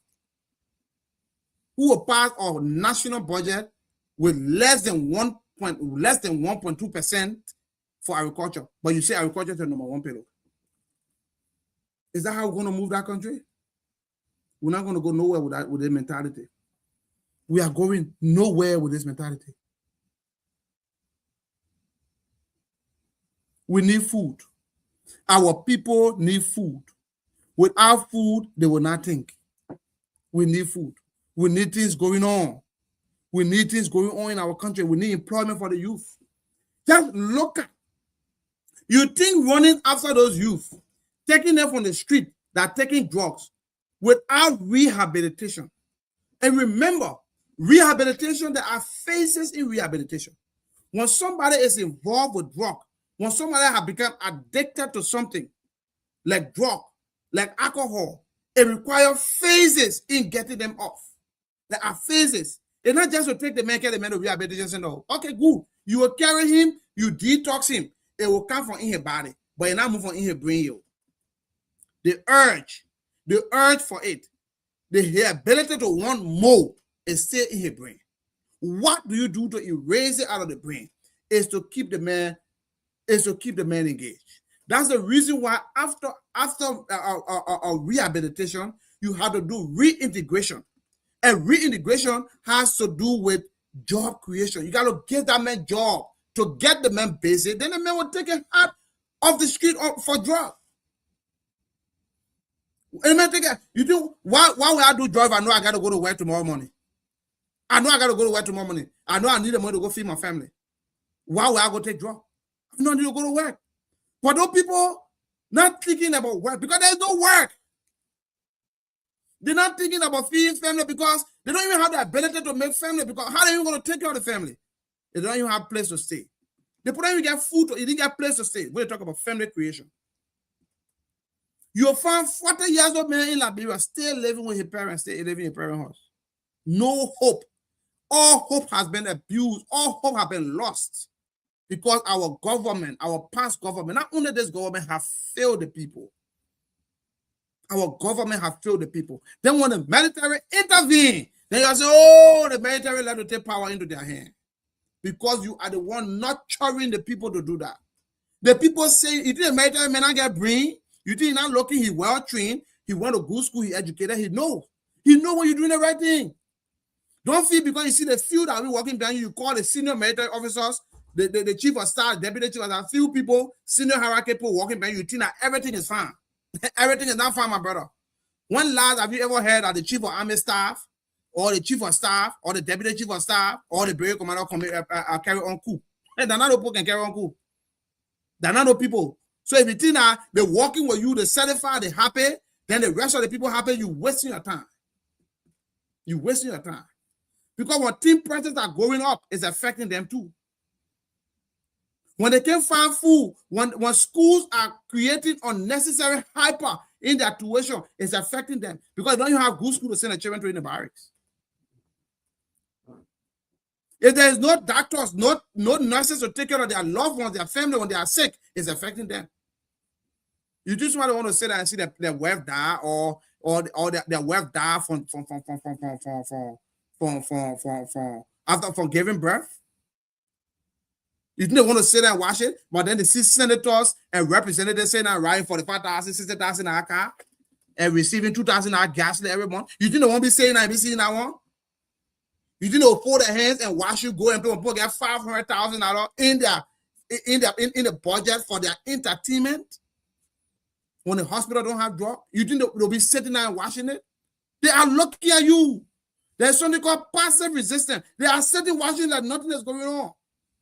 Who will pass our national budget with less than 1.2% for agriculture. But you say agriculture is the number one payroll. Is that how we're going to move that country? We're not going to go nowhere with this mentality. We are going nowhere with this mentality. We need food. Our people need food. Without food, they will not think. We need food. We need things going on. We need things going on in our country. We need employment for the youth. Just look at. You think running after those youth, taking them from the street, that are taking drugs, without rehabilitation. And remember, rehabilitation, there are phases in rehabilitation. When somebody is involved with drug, when somebody has become addicted to something, like drug, like alcohol, it requires phases in getting them off. There are phases. It's not just to take the man, carry the man to rehabilitation center. Okay, good. You will carry him, you detox him. It will come from in his body, but it not move from in his brain. The urge for it, the ability to want more is still in his brain. What do you do to erase it out of the brain? Is to keep the man engaged. That's the reason why after rehabilitation, you have to do reintegration. And reintegration has to do with job creation. You got to give that man job to get the man busy. Then the man will take him out of the street for drugs. And man, you think why will I do drugs? I know I got to go to work tomorrow morning. I know I got to go to work tomorrow morning. I know I need the money to go feed my family. Why will I go take drugs? I know I need to go to work. But those people not thinking about work because there's no work. They're not thinking about feeding family because they don't even have the ability to make family because how are they even going to take care of the family? They don't even have a place to stay. They don't even get food to eat, they didn't get a place to stay. When you talk about family creation. You'll find 40 years old man in Liberia still living with his parents, still living in his parents' house. No hope. All hope has been abused. All hope has been lost because our government, our past government, not only this government, have failed the people. Our government have failed the people. Then when the military intervene, then you say, oh, the military let to take power into their hand. Because you are the one nurturing the people to do that. The people say, you think the military may not get brain? You think he's not looking, he well trained, he went to good school, he educated, he knows. He knows when you're doing the right thing. Don't feel because you see the few that are working behind you, you call the senior military officers, the chief of staff, deputy chief of staff, few people, senior hierarchy people working behind you, you think that everything is fine. Everything is not fine, my brother. When last have you ever heard that the chief of army staff, or the chief of staff, or the deputy chief of staff, or the brigade commander carry on coup? Hey, they're not no people can carry on coup. They're not no people. So if you think that they're working with you, they satisfied, they're happy, then the rest of the people happy, you wasting your time. You wasting your time. Because when team prices are going up, it's affecting them too. When they can't find food, when schools are creating unnecessary hyper in their tuition, it's affecting them. Because don't you have good school to send the children to in the barracks? If there is no doctors, no nurses to take care of their loved ones, their family when they are sick, it's affecting them. You just want to sit there and see their wife die or their wife die from giving birth. You didn't want to sit there and watch it, but then they see senators and representatives saying that riding 45,000, 60,000 in our car and receiving 2,000 gasoline every month. You didn't want to be saying that and be seeing that one. You didn't fold their hands and watch you go and people get $500,000 in the budget for their entertainment. When the hospital don't have drugs, you think they'll be sitting there and watching it? They are looking at you. There's something called passive resistance. They are sitting watching that nothing is going on.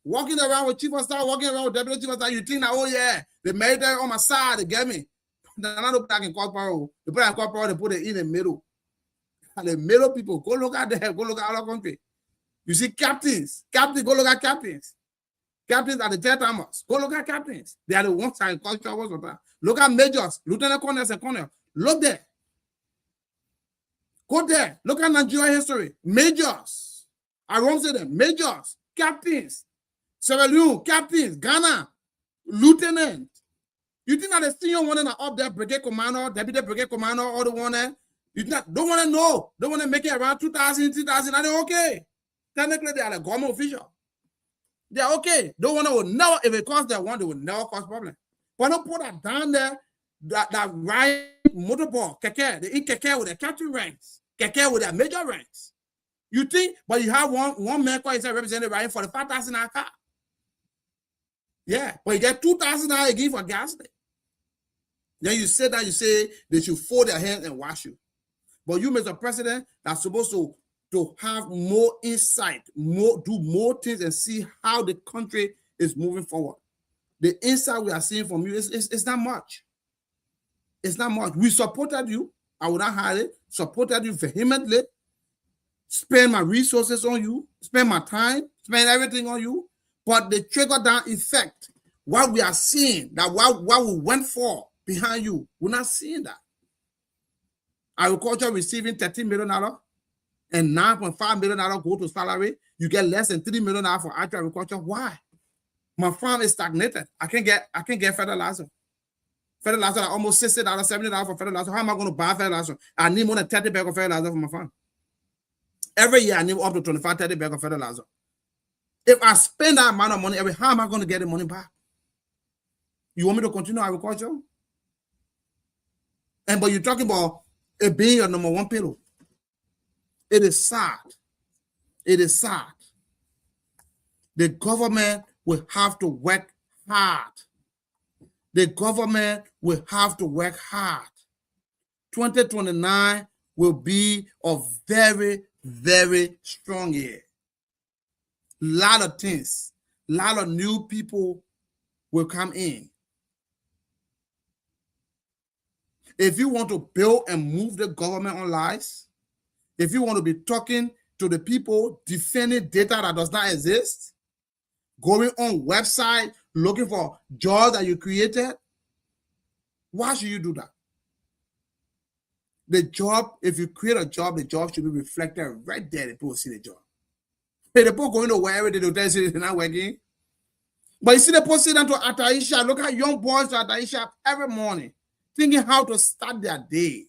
Walking around with chief of staff, walking around with deputy chief of staff, you think that, oh yeah, the military on my side, they get me. They're not put that in corporal. They put that in corporal, they put it in the middle. And the middle people, go look at them, go look at other country. You see captains, go look at captains. Captains are the 10-timers. Go look at captains. They are the ones that cause trouble sometimes. Look at majors, lieutenant colonels and colonels. Look there. Go there. Look at Nigeria history. Majors. I won't say them. Majors, captains. Sierra Leone, captains, Ghana, lieutenant. You think that the senior one are up there, brigade commander, deputy brigade commander, all the one there? You don't want to know. Don't want to make it around 2,000, 3,000, and they're okay. Technically, they are a government official. They're okay. Don't want to know if it costs that one, they will never cause problem. But don't put that down there, that ride motorball, keke, they eat keke with their captain ranks, keke with their major ranks. You think, but you have one man called himself represented riding for the 5,000 car. Yeah, but you get 2,000 again for gas. Then you say that, you say they should fold their hands and wash you. But you, Mr. President, that's supposed to have more insight, do more things and see how the country is moving forward. The insight we are seeing from you is not much. It's not much. We supported you. I would not hide it. Supported you vehemently. Spend my resources on you. Spend my time. Spend everything on you. But the trickle-down effect, what we are seeing, that what we went for behind you, we're not seeing that. Agriculture receiving $13 million and $9.5 million go to salary. You get less than $3 million for agriculture. Why? My farm is stagnated. I can't get fertilizer. Fertilizer are almost $60, $70 for fertilizer. How am I going to buy fertilizer? I need more than 30 bags of fertilizer for my farm. Every year I need up to 25, 30 bags of fertilizer. If I spend that amount of money how am I going to get the money back? You want me to continue agriculture? But you're talking about it being your number one pillow. It is sad. It is sad. The government will have to work hard. The government will have to work hard. 2029 will be a very, very strong year. Lot of things, lot of new people will come in. If you want to build and move the government on lies, if you want to be talking to the people defending data that does not exist, going on website looking for jobs that you created, why should you do that? The job, if you create a job, the job should be reflected right there. The people see the job. Hey, the people going to wherever they do tell you they're not working. But you see the people sit down to Ataisha, look at young boys to Ataisha every morning, thinking how to start their day.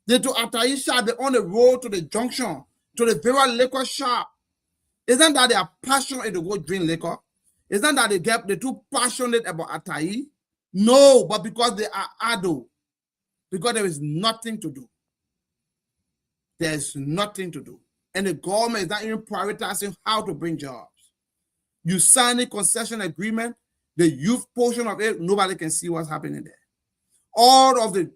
They to Ataisha, they're on the road to the junction, to the very liquor shop. Isn't that they are passionate to go drink liquor? Isn't that they're too passionate about Atai? No, but because they are idle. Because there is nothing to do. There's nothing to do. And the government is not even prioritizing how to bring jobs. You sign a concession agreement, the youth portion of it, nobody can see what's happening there. All of the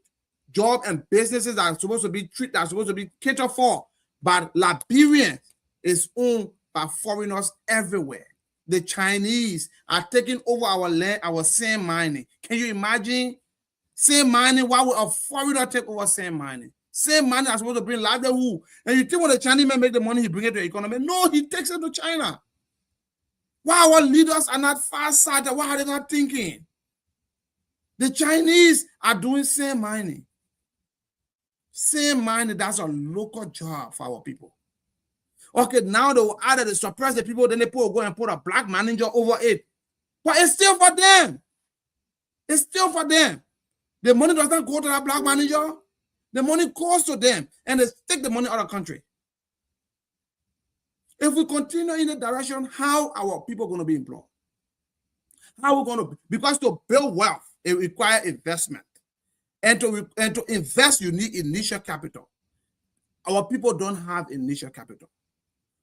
job and businesses that are supposed to be treated, that are supposed to be catered for, but Liberian is owned by foreigners everywhere. The Chinese are taking over our land, our sand mining. Can you imagine sand mining? Why would a foreigner take over sand mining? Sand mining is supposed to bring livelihood. And you think when the Chinese man make the money, he bring it to the economy? No, he takes it to China. Why our leaders are not far-sighted? Why are they not thinking? The Chinese are doing sand mining. Sand mining, that's a local job for our people. Okay, now they will either suppress the people, then they go and put a black manager over it. But it's still for them. It's still for them. The money does not go to that black manager. The money goes to them, and they take the money out of the country. If we continue in the direction, how are our people going to be employed? How are we going to? Because to build wealth, it requires investment. And to invest, you need initial capital. Our people don't have initial capital.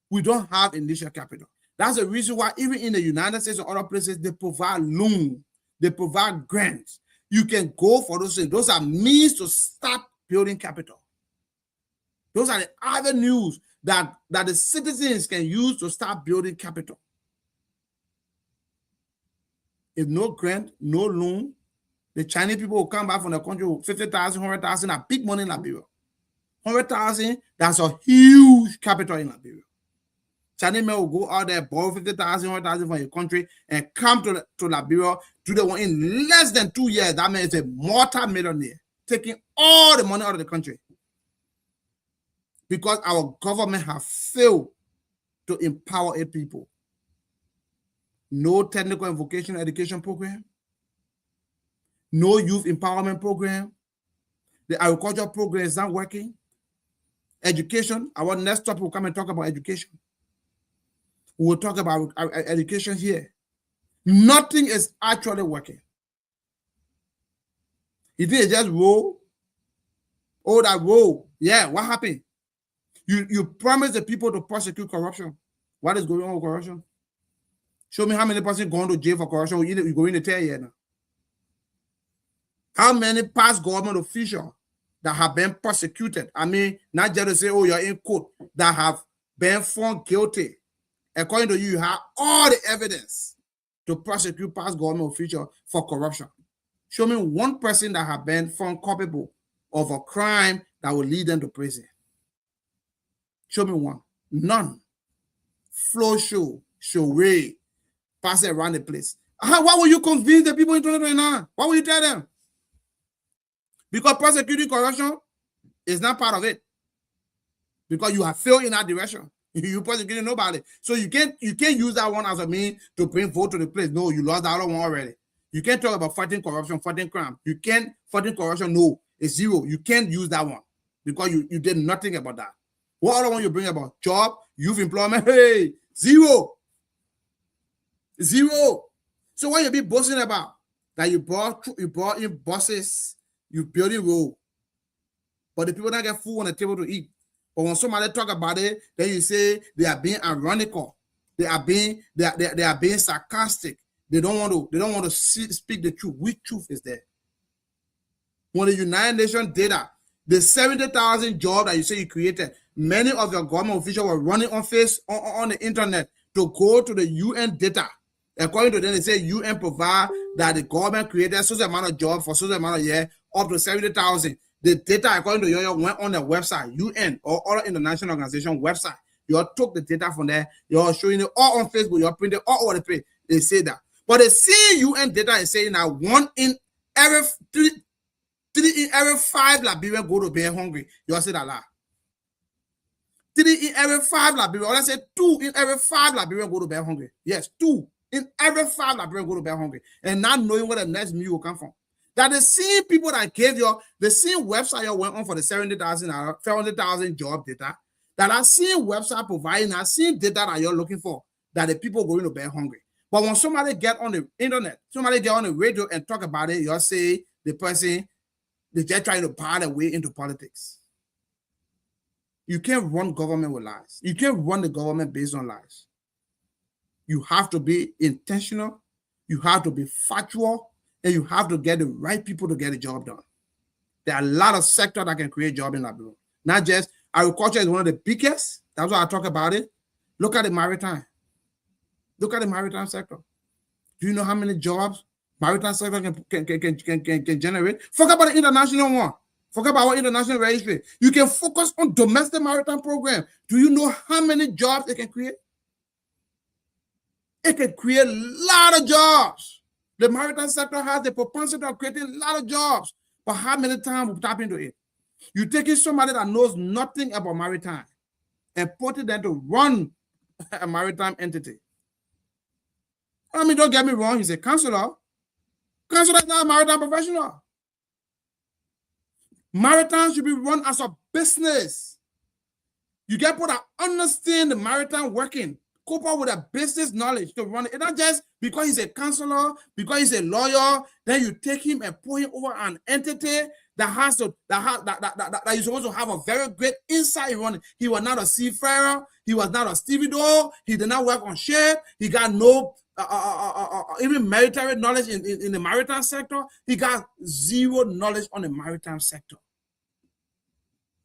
We don't have initial capital. That's the reason why even in the United States and other places, they provide loans, they provide grants. You can go for those things. Those are means to start building capital. Those are the avenues that the citizens can use to start building capital. If no grant, no loan, the Chinese people will come back from the country with 50,000, 100,000, a big money in Liberia. 100,000, that's a huge capital in Liberia. Chinese men will go out there, borrow 50,000, 100,000 from your country and come to Liberia, do the one in less than 2 years. That means a multi-millionaire, taking all the money out of the country. Because our government have failed to empower a people. No technical and vocational education program. No youth empowerment program. The agriculture program is not working. Education, our next topic will come and talk about education. We will talk about education here. Nothing is actually working. It is just roll. Oh, that roll. Yeah, what happened? You promised the people to prosecute corruption. What is going on with corruption? Show me how many persons going to jail for corruption. You're going to tell you now. How many past government officials that have been prosecuted? I mean, not just to say, oh, you're in court, that have been found guilty. According to you, you have all the evidence to prosecute past government officials for corruption. Show me one person that have been found culpable of a crime that will lead them to prison. Show me one. None. Flow show, way, pass it around the place. Why will you convince the people in 2029? Why will you tell them? Because prosecuting corruption is not part of it. Because you have failed in that direction. You prosecuting nobody. So you can't use that one as a means to bring vote to the place. No, you lost the other one already. You can't talk about fighting corruption, fighting crime. You can't fighting corruption. No, it's zero. You can't use that one because you did nothing about that. What other one you bring about? Job, youth employment, hey, zero. Zero. So what you be boasting about? That you brought in buses, you building road, but the people don't get food on the table to eat. But when somebody talk about it, then you say they are being ironical. They are being sarcastic. They don't want to speak the truth. Which truth is there? When the United Nations data, the 70,000 jobs that you say you created, many of your government officials were running on the internet to go to the UN data. According to them, they say UN provide that the government created such amount of jobs for such amount of years, up to 70,000. The data, according to you, went on the website, UN or other international organization website. You all took the data from there. You're showing it all on Facebook. You're printing all over the place. They say that. But the same UN data is saying that 1 in every 3 in every 5 Liberians go to bed hungry. You all say that lie. 3 in every 5 Liberians, or let's say 2 in every 5 Liberians go to bed hungry. Yes, 2 in every 5 Liberians go to bed hungry, and not knowing where the next meal will come from. That the same people that gave you the same website you went on for the 70,000, 400,000 job data, that are same website providing that same data that you're looking for, that the people going to bed hungry. But when somebody get on the internet, somebody get on the radio and talk about it, you'll say the person, they're just trying to buy their way into politics. You can't run government with lies. You can't run the government based on lies. You have to be intentional. You have to be factual. And you have to get the right people to get the job done. There are a lot of sectors that can create jobs in Liberia. Not just agriculture is one of the biggest. That's why I talk about it. Look at the maritime. Look at the maritime sector. Do you know how many jobs maritime sector can generate? Forget about the international one. Forget about our international registry. You can focus on domestic maritime program. Do you know how many jobs it can create? It can create a lot of jobs. The maritime sector has the propensity of creating a lot of jobs. But how many times we tap into it? You're taking somebody that knows nothing about maritime and putting them to run a maritime entity. I mean, don't get me wrong, he's a counselor. Counselor is not a maritime professional. Maritime should be run as a business. You get people that understand the maritime working, cope up with a business knowledge to run it. It's not just because he's a counselor, because he's a lawyer, then you take him and put him over an entity that you're supposed to have a very great insight in running. He was not a seafarer. He was not a stevedore. He did not work on ship. He got no even military knowledge in the maritime sector. He got zero knowledge on the maritime sector.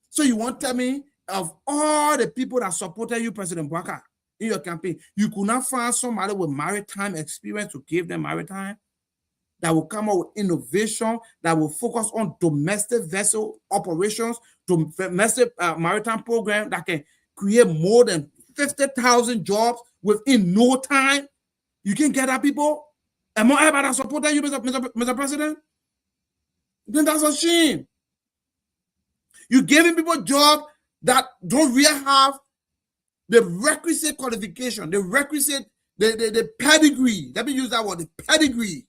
So you want to tell me, of all the people that supported you, President Bouaka, in your campaign, you could not find somebody with maritime experience to give them maritime, that will come up with innovation, that will focus on domestic vessel operations, domestic maritime program that can create more than 50,000 jobs within no time? You can get that, people? And more everybody that supported you, Mr. President? Then that's a shame. You're giving people jobs that don't really have the requisite qualification, the requisite, the pedigree. Let me use that word, the pedigree,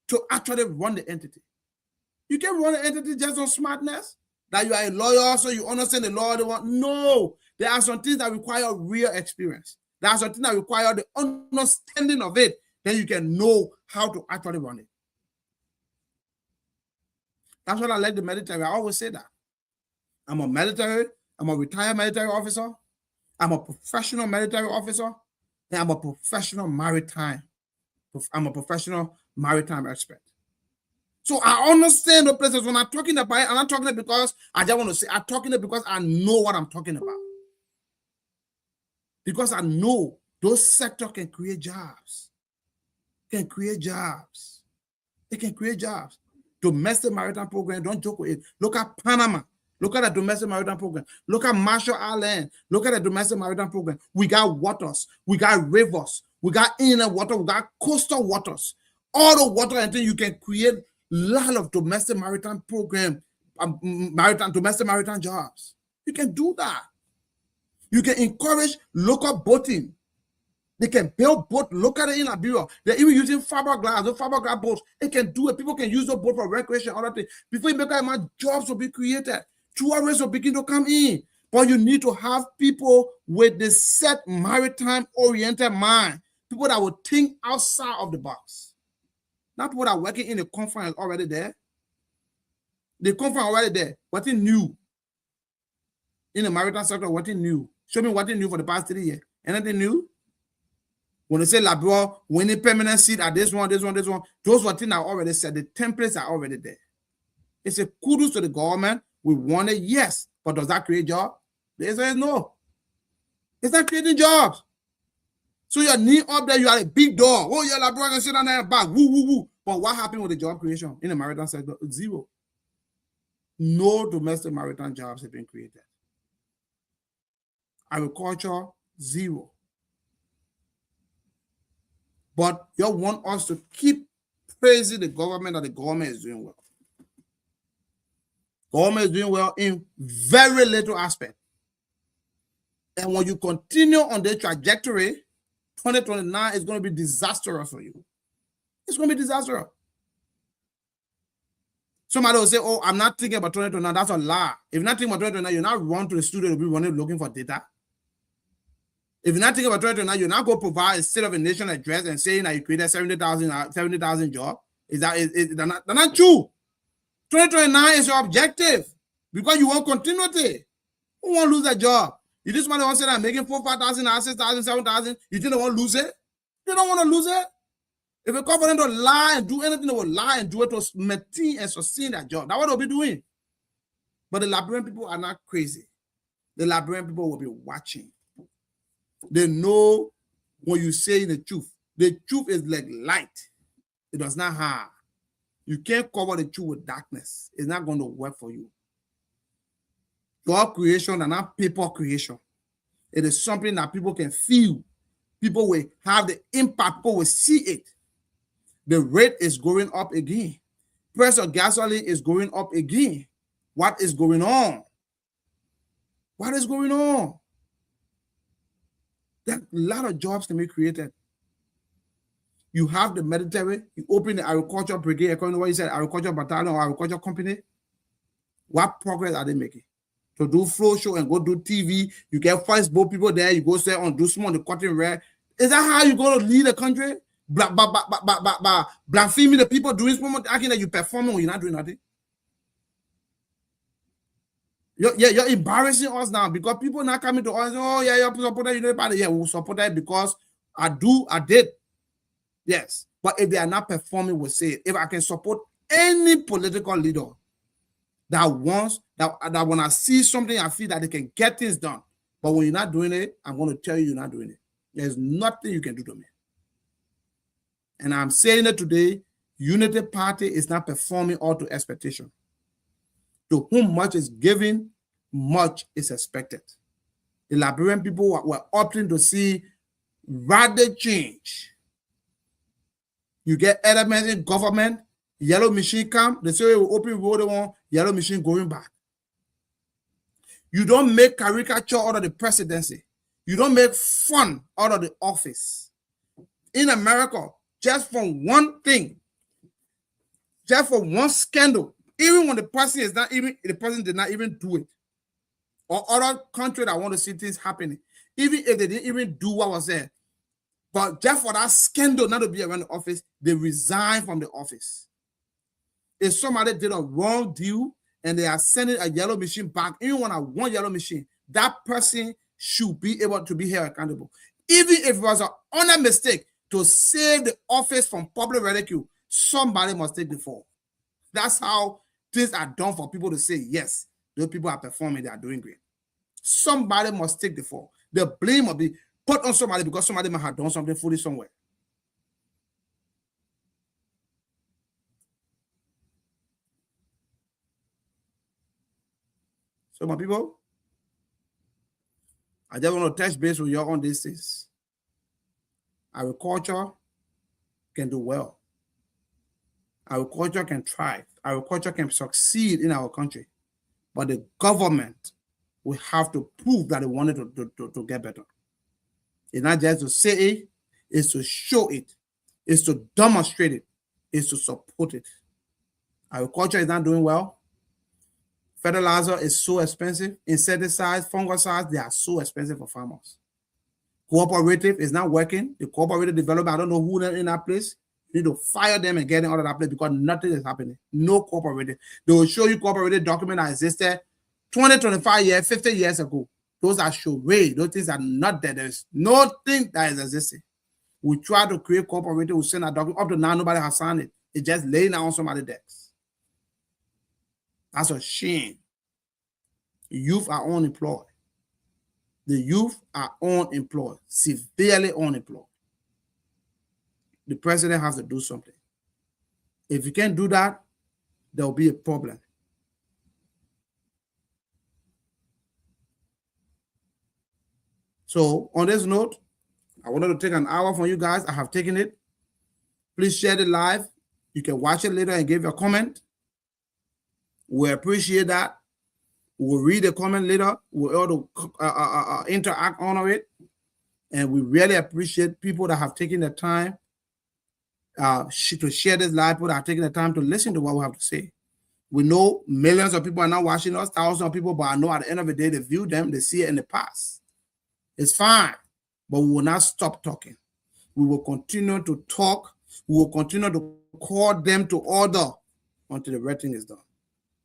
to actually run the entity. You can run an entity just on smartness, that you are a lawyer, so you understand the law they want. No, there are some things that require real experience. There are some things that require the understanding of it. Then you can know how to actually run it. That's what I like the military. I always say that. I'm a retired military officer. I'm a professional military officer. And I'm a professional maritime. I'm a professional maritime expert. So I understand the places when I'm talking about it. I'm not talking it because I just want to say, I'm talking it because I know what I'm talking about. Because I know those sectors can create jobs. Can create jobs. It can create jobs. Domestic maritime program, don't joke with it. Look at Panama. Look at the domestic maritime program. Look at Marshall Island. Look at the domestic maritime program. We got waters. We got rivers. We got inland water. We got coastal waters. All the water until you can create a lot of domestic maritime program, domestic maritime jobs. You can do that. You can encourage local boating. They can build boats locally in Liberia. They're even using fiberglass, the fiberglass boats. It can do it. People can use those boats for recreation, other things. Before you make that much, jobs will be created. Tourists will begin to come in. But you need to have people with the set maritime-oriented mind. People that will think outside of the box. Not people that are working in the conference already there. The conference already there. What is new? In the maritime sector, what is new? Show me what is new for the past 3 years. Anything new? When they say Liberia winning permanent seat at this one, those were things are already said. The templates are already there. It's a kudos to the government. We want it, yes. But does that create jobs? The answer is no. It's not creating jobs. So you're knee up there, you are a big dog. Oh, yeah, Liberia can sit down there and back. Woo, woo, woo. But what happened with the job creation in the maritime sector? Zero. No domestic maritime jobs have been created. Agriculture, zero. But you want us to keep praising the government that the government is doing well. Government is doing well in very little aspect. And when you continue on the trajectory, 2029 is going to be disastrous for you. It's going to be disastrous. Somebody will say, oh, I'm not thinking about 2029. That's a lie. If you're not thinking about 2029, you're not run to the studio to be running looking for data. If you're not thinking about 2029, you're not going to provide a state of a nation address and saying that you created 70,000 jobs. They're not true. 2029 is your objective because you want continuity. Who won't lose their job? You just want to say that I'm making 4,000, 5,000, 6,000, 7,000. You think they won't lose it? They don't want to lose it. If you come for them to lie and do anything, they will lie and do it to maintain and sustain that job. That's what they'll be doing. But the Liberian people are not crazy. The Liberian people will be watching. They know when you say the truth. The truth is like light. It does not harm. You can't cover the truth with darkness. It's not going to work for you. Your creation are not paper creation. It is something that people can feel. People will have the impact. People will see it. The rate is going up again. Price of gasoline is going up again. What is going on? What is going on? There are a lot of jobs can be created. You have the military, you open the agriculture brigade, according to what you said, agriculture battalion or agriculture company. What progress are they making? To do flow show and go do TV, you get Facebook people there, you go say on do small on the cotton red. Is that how you going to lead the country? Blaspheming the people doing small acting that you performing when you're not doing nothing. You're embarrassing us now because people not coming to us. Oh, yeah, you're supporting you know, yeah, we'll support that because I did. Yes. But if they are not performing, we'll say it. If I can support any political leader that wants, that when I see something, I feel that they can get things done. But when you're not doing it, I'm going to tell you you're not doing it. There's nothing you can do to me. And I'm saying it today, Unity Party is not performing all to expectation. To whom much is given, much is expected. The Liberian people were opting to see radical change. You get elements in government, yellow machine come, they say we will open road on, yellow machine going back. You don't make caricature out of the presidency. You don't make fun out of the office. In America, just from one thing, just for one scandal, even when the person did not even do it, or other country that want to see things happening, even if they didn't even do what was there, but just for that scandal not to be around the office, they resign from the office. If somebody did a wrong deal and they are sending a yellow machine back, even when I want yellow machine, that person should be able to be held accountable. Even if it was an honest mistake to save the office from public ridicule, somebody must take the fall. That's how things are done for people to say, yes, those people are performing, they are doing great. Somebody must take the fall. The blame must be put on somebody because somebody might have done something foolish somewhere. So my people, I just want to touch base with you on these things. Agriculture can do well. Agriculture can thrive. Agriculture can succeed in our country. But the government will have to prove that they wanted to get better. It's not just to say it, it's to show it, it's to demonstrate it, it's to support it. Agriculture is not doing well. Fertilizer is so expensive. Insecticides, fungicides, they are so expensive for farmers. Cooperative is not working. The cooperative development, I don't know who in that place. You need to fire them and get them out of that place because nothing is happening. No cooperative. They will show you cooperative document that existed 20, 25 years, 50 years ago. Those are charade. Those things are not there. There's nothing that is existing. We try to create cooperative. We send a document. Up to now, nobody has signed it. It's just laying out on somebody's decks. That's a shame. The youth are unemployed. The youth are unemployed, severely unemployed. The president has to do something. If you can't do that, there will be a problem. So on this note, I wanted to take an hour from you guys. I have taken it. Please share the live. You can watch it later and give your comment. We appreciate that. We will read the comment later. We'll all interact on it. And we really appreciate people that have taken the time to share this live, people that have taken the time to listen to what we have to say. We know millions of people are not watching us, thousands of people, but I know at the end of the day, they view them, they see it in the past. It's fine, but we will not stop talking. We will continue to talk. We will continue to call them to order until the right thing is done.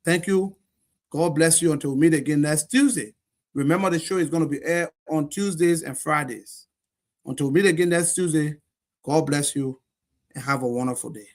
Thank you. God bless you until we meet again next Tuesday. Remember, the show is going to be aired on Tuesdays and Fridays. Until we meet again next Tuesday, God bless you and have a wonderful day.